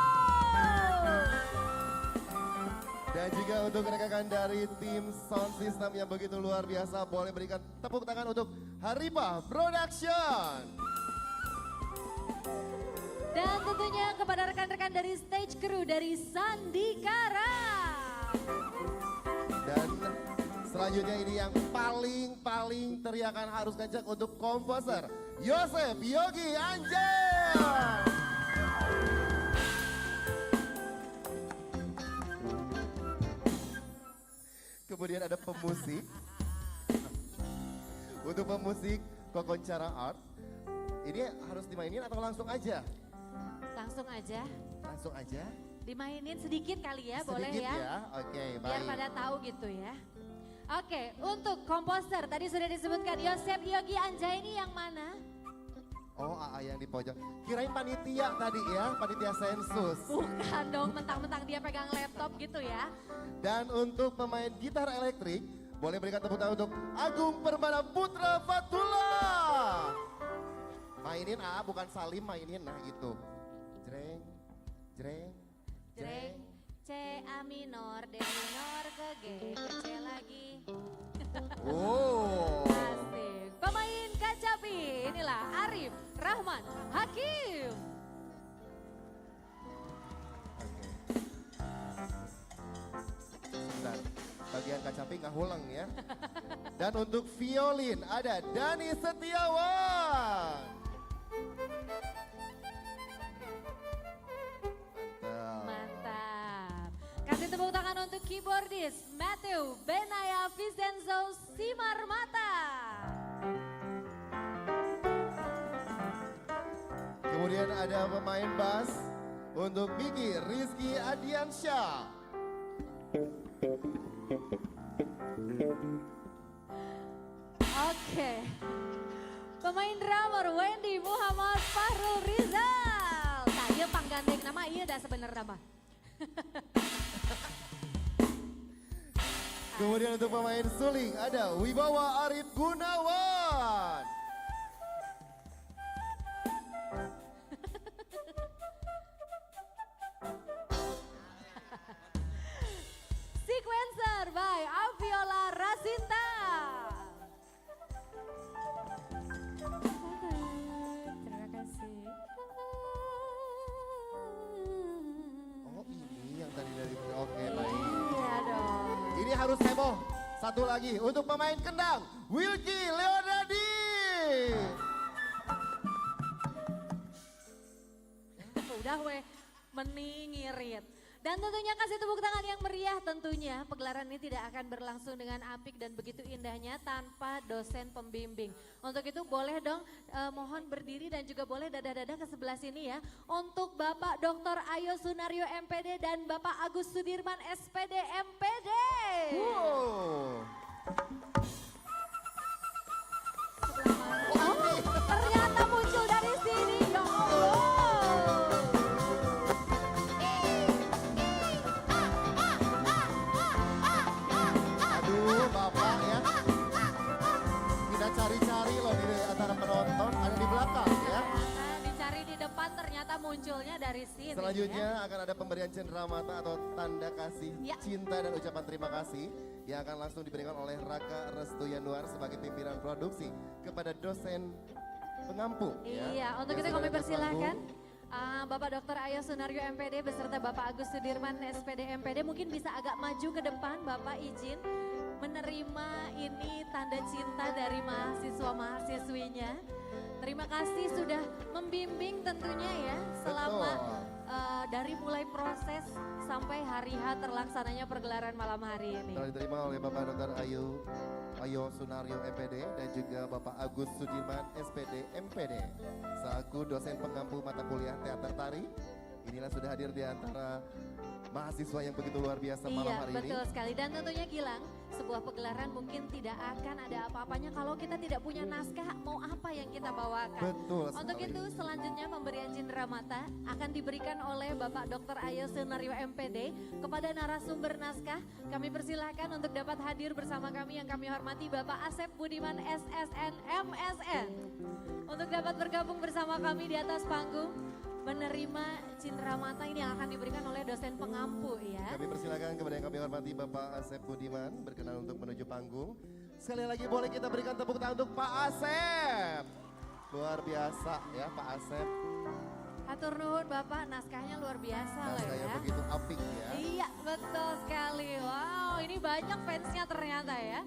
Dan juga untuk rekan-rekan dari tim sound system yang begitu luar biasa, boleh berikan tepuk tangan untuk Haripah Production. Dan tentunya kepada rekan-rekan dari stage crew dari Sandikara. Dan selanjutnya ini yang paling teriakan harus kencang untuk komposer Yosef Yogi Anjar. Kemudian ada pemusik. Untuk pemusik Kokoncara Art. Ini harus dimainin atau langsung aja? Langsung aja. Langsung aja. Dimainin sedikit kali ya, Sedikit boleh ya? Oke, baik. Biar pada tahu gitu ya. Oke, untuk komposer tadi sudah disebutkan Yosef Yogi Anjaini yang mana? Oh, AA yang di pojok. Kirain panitia tadi ya, panitia sensus. Bukan dong, mentang-mentang dia pegang laptop gitu ya. Dan untuk pemain gitar elektrik, boleh berikan tepuk tangan untuk Agung Permana Putra Fatullah. Mainin AA, bukan Salim, mainin nah gitu. Jreng, jreng, Jreng, C A minor, D minor ke G, ke C lagi. Oh. Asik. Pemain kacapi, inilah Arif Rahman Hakim. Bentar, bagian kacapi nggak hulang ya. Dan untuk violin ada Dani Setiawan. Mantap. Kasih tepuk tangan untuk keyboardist Matthew Benaya Vincenzo Simarmata. Kemudian ada pemain bass untuk Biki Rizky Adiansyah. Pemain drummer Wendy Muhammad Fahrul Rizal. Nah, ieu panggandeng nama ieu dah sebenarnya mah. Kemudian untuk pemain suling ada Wibawa Arif Gunawan. Sequencer by Aviola Rasinta. Terima kasih. Oh ini yang tadi dari oke baik. Iya dong. Ini harus heboh. Satu lagi untuk pemain kendang Wilky Leonardi. Udah weh meningirit. Dan tentunya kasih tepuk tangan yang meriah tentunya. Pegelaran ini tidak akan berlangsung dengan apik dan begitu indahnya tanpa dosen pembimbing. Untuk itu boleh dong mohon berdiri dan juga boleh dadah-dadah ke sebelah sini ya. Untuk Bapak Dr. Ayo Sunario MPD dan Bapak Agus Sudirman SPD MPD. Wow. Oh, ternyata muncul dari sini ya Allah. Bapak ya, tidak cari-cari loh di antara penonton, ada di belakang ya. Dicari di depan ternyata munculnya dari sini. Selanjutnya ya. akan ada pemberian cenderamata atau tanda kasih, cinta dan ucapan terima kasih yang akan langsung diberikan oleh Raka Restu Yanuar sebagai pimpinan produksi kepada dosen pengampu. Iya, untuk itu kami persilahkan Bapak Dr. Ayo Sunario MPD beserta Bapak Agus Sudirman SPD MPD mungkin bisa agak maju ke depan, Bapak izin menerima ini tanda cinta dari mahasiswa-mahasiswinya. Terima kasih sudah membimbing tentunya ya selama dari mulai proses sampai hari H terlaksananya pergelaran malam hari ini. Telah diterima oleh Bapak Dr. Ayo Sunario MPD dan juga Bapak Agus Sudirman SPD MPD selaku dosen pengampu mata kuliah teater tari. Inilah sudah hadir di antara mahasiswa yang begitu luar biasa malam hari ini. Iya, betul sekali. Dan tentunya Gilang, sebuah pegelaran mungkin tidak akan ada apa-apanya kalau kita tidak punya naskah, mau apa yang kita bawakan. Betul sekali. Untuk itu selanjutnya pemberian cenderamata akan diberikan oleh Bapak Dr. Ayo Sunario MPD kepada narasumber naskah. Kami persilahkan untuk dapat hadir bersama kami yang kami hormati Bapak Asep Budiman SSN MSN. Untuk dapat bergabung bersama kami di atas panggung. Menerima cenderamata ini yang akan diberikan oleh dosen pengampu ya. Kami persilakan kepada yang kami hormati Bapak Asep Budiman berkenan untuk menuju panggung. Sekali lagi boleh kita berikan tepuk tangan untuk Pak Asep. Luar biasa ya Pak Asep. Hatur nuhun Bapak, naskahnya luar biasa loh ya. Naskahnya begitu apik ya. Iya betul sekali. Wow ini banyak fansnya ternyata ya.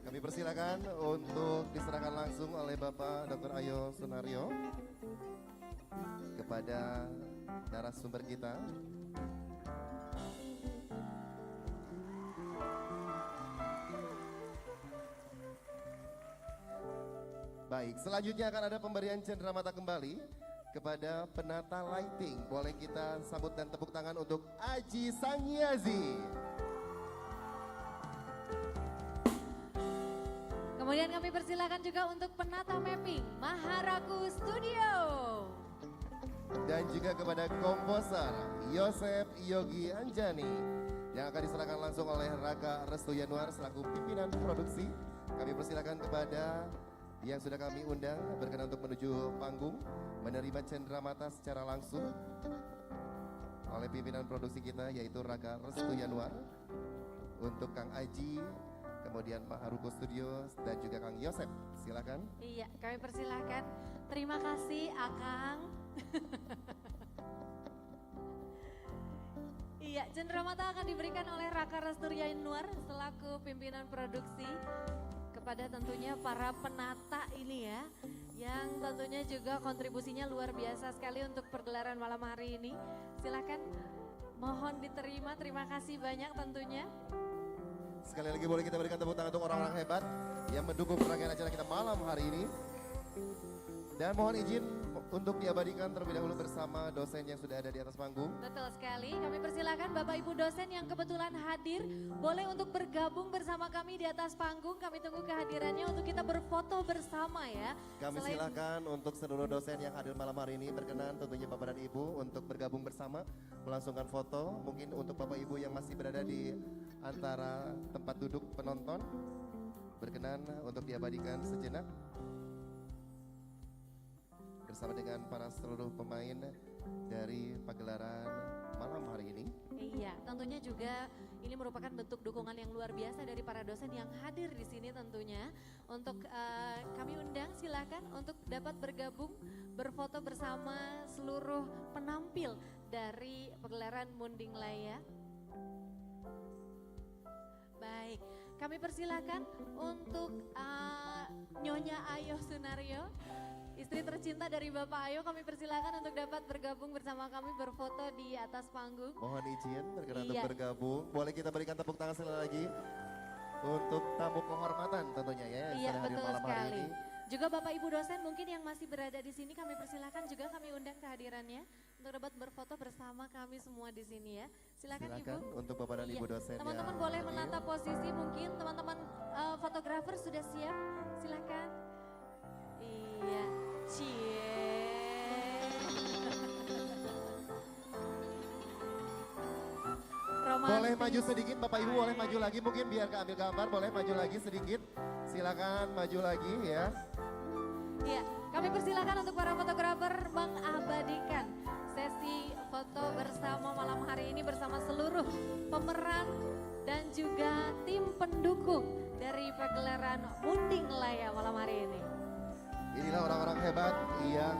Kami persilakan untuk diserahkan langsung oleh Bapak Dr. Ayo Sunario kepada narasumber kita. Baik, selanjutnya akan ada pemberian cenderamata kembali kepada penata lighting. Boleh kita sambut dan tepuk tangan untuk Aji Sangiazi. Kemudian kami persilakan juga untuk penata mapping Maharaku Studio. Dan juga kepada komposer Yosep Yogi Anjani yang akan diserahkan langsung oleh Raka Restu Yanuar selaku pimpinan produksi. Kami persilakan kepada yang sudah kami undang berkenan untuk menuju panggung menerima cenderamata secara langsung oleh pimpinan produksi kita yaitu Raka Restu Yanuar untuk Kang Aji, kemudian Maharuko Studio dan juga Kang Yosep. Silakan. Iya, kami persilakan. Terima kasih Akang. Iya, cenderamata akan diberikan oleh Raka Restu Yanuar selaku pimpinan produksi kepada tentunya para penata ini ya, yang tentunya juga kontribusinya luar biasa sekali untuk pergelaran malam hari ini. Silakan, mohon diterima, terima kasih banyak tentunya. Sekali lagi boleh kita berikan tepuk tangan untuk orang-orang hebat yang mendukung rangkaian acara kita malam hari ini. Dan mohon izin untuk diabadikan terlebih dahulu bersama dosen yang sudah ada di atas panggung. Betul sekali, kami persilakan Bapak Ibu dosen yang kebetulan hadir boleh untuk bergabung bersama kami di atas panggung. Kami tunggu kehadirannya untuk kita berfoto bersama ya. Kami silakan untuk seluruh dosen yang hadir malam hari ini berkenan tentunya Bapak dan Ibu untuk bergabung bersama melangsungkan foto. Mungkin untuk Bapak Ibu yang masih berada di antara tempat duduk penonton berkenan untuk diabadikan sejenak bersama dengan para seluruh pemain dari pagelaran malam hari ini. Iya, tentunya juga ini merupakan bentuk dukungan yang luar biasa dari para dosen yang hadir di sini tentunya. Untuk kami undang silakan untuk dapat bergabung berfoto bersama seluruh penampil dari pagelaran Munding Laya. Baik, kami persilakan untuk Nyonya Ayo Sunario, istri tercinta dari Bapak Ayo, kami persilakan untuk dapat bergabung bersama kami berfoto di atas panggung. Mohon izin berkenan Iya. untuk bergabung. Boleh kita berikan tepuk tangan sekali lagi untuk tamu kehormatan tentunya ya yang Iya, sudah hadir betul malam hari sekali. ini. Juga Bapak Ibu dosen mungkin yang masih berada di sini kami persilakan juga kami undang kehadirannya untuk dapat berfoto bersama kami semua di sini ya. Silakan Ibu. Silakan untuk Bapak dan Iya, Ibu dosen teman-teman yang boleh hadir. menata posisi mungkin teman-teman fotografer sudah siap. Silakan. Iya. Cie. Boleh maju sedikit Bapak Ibu, boleh maju lagi mungkin biar ambil gambar, boleh maju lagi sedikit. Silakan maju lagi ya. Iya, kami persilakan untuk para fotografer mengabadikan sesi foto bersama malam hari ini bersama seluruh pemeran dan juga tim pendukung dari pagelaran Munding Laya malam hari ini. Inilah orang-orang hebat yang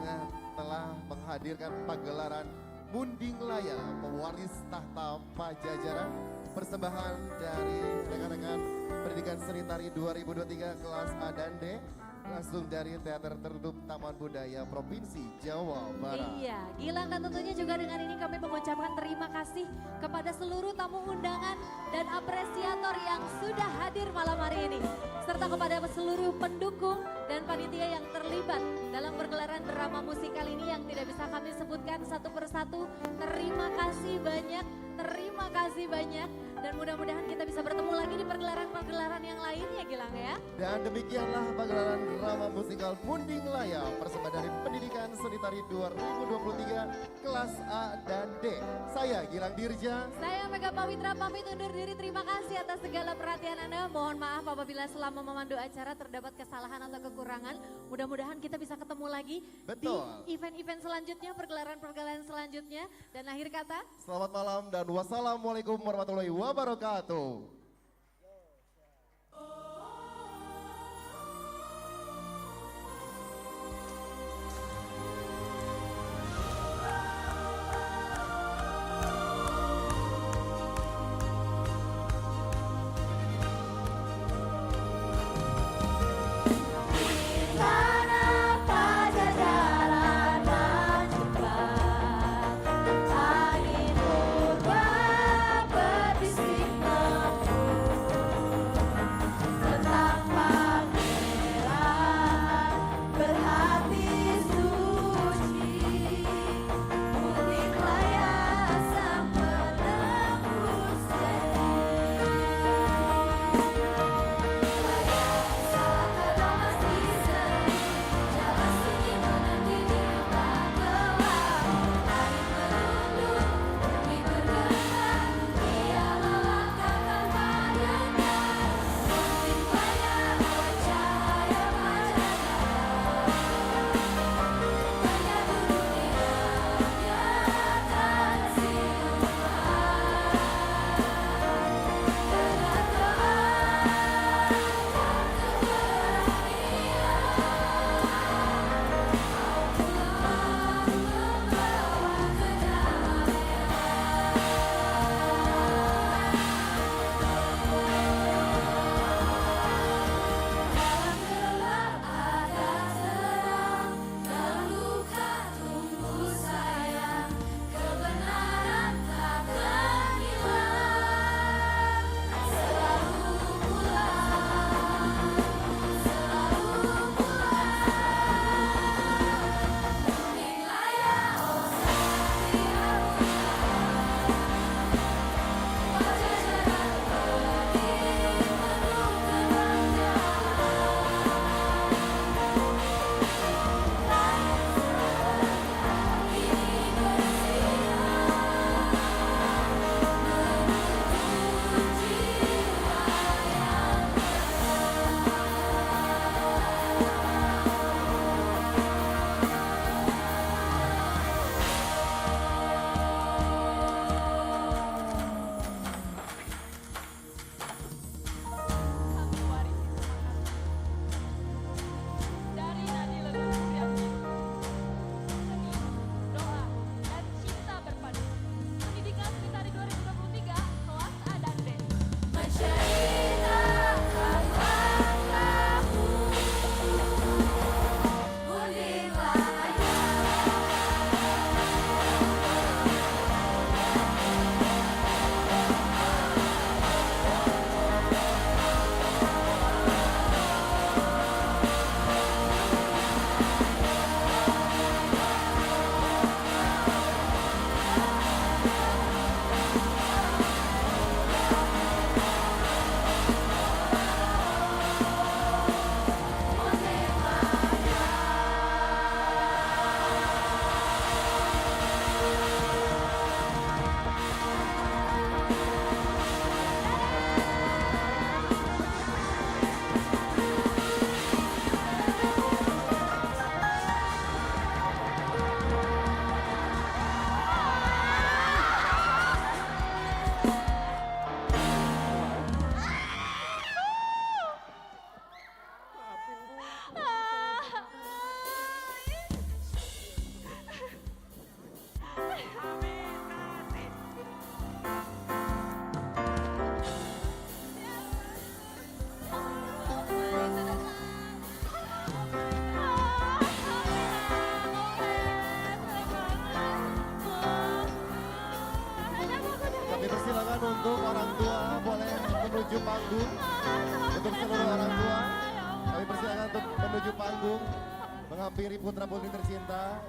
telah menghadirkan pagelaran Munding Laya, pewaris tahta Pajajaran, persembahan dari rekan-rekan pendidikan seni tari 2023 kelas A dan D, langsung dari Teater Tertutup Taman Budaya Provinsi Jawa Barat. Iya, Gilang dan tentunya juga dengan ini kami mengucapkan terima kasih kepada seluruh tamu undangan dan apresiator yang sudah hadir malam hari ini. Serta kepada seluruh pendukung dan panitia yang terlibat dalam pergelaran drama musikal ini yang tidak bisa kami sebutkan satu persatu. Terima kasih banyak, terima kasih banyak. Dan mudah-mudahan kita bisa bertemu lagi di pergelaran-pergelaran yang lain ya Gilang ya. Dan demikianlah pagelaran drama musikal Munding Laya, persembahan dari Pendidikan Seni Tari 2023 kelas A dan D. Saya Gilang Dirja. Saya Mega Pawitra pamit undur diri. Terima kasih atas segala perhatian Anda. Mohon maaf apabila selama memandu acara terdapat kesalahan atau kekurangan. Mudah-mudahan kita bisa ketemu lagi Betul. di event-event selanjutnya, pergelaran-pergelaran selanjutnya. Dan akhir kata, Selamat malam dan wassalamualaikum warahmatullahi wabarakatuh. Tanah Pajajaran menyembah, angin purba berbisik orang tua boleh menuju panggung. Untuk seluruh orang tua, kami persilakan untuk menuju panggung, menghampiri putra putri tercinta.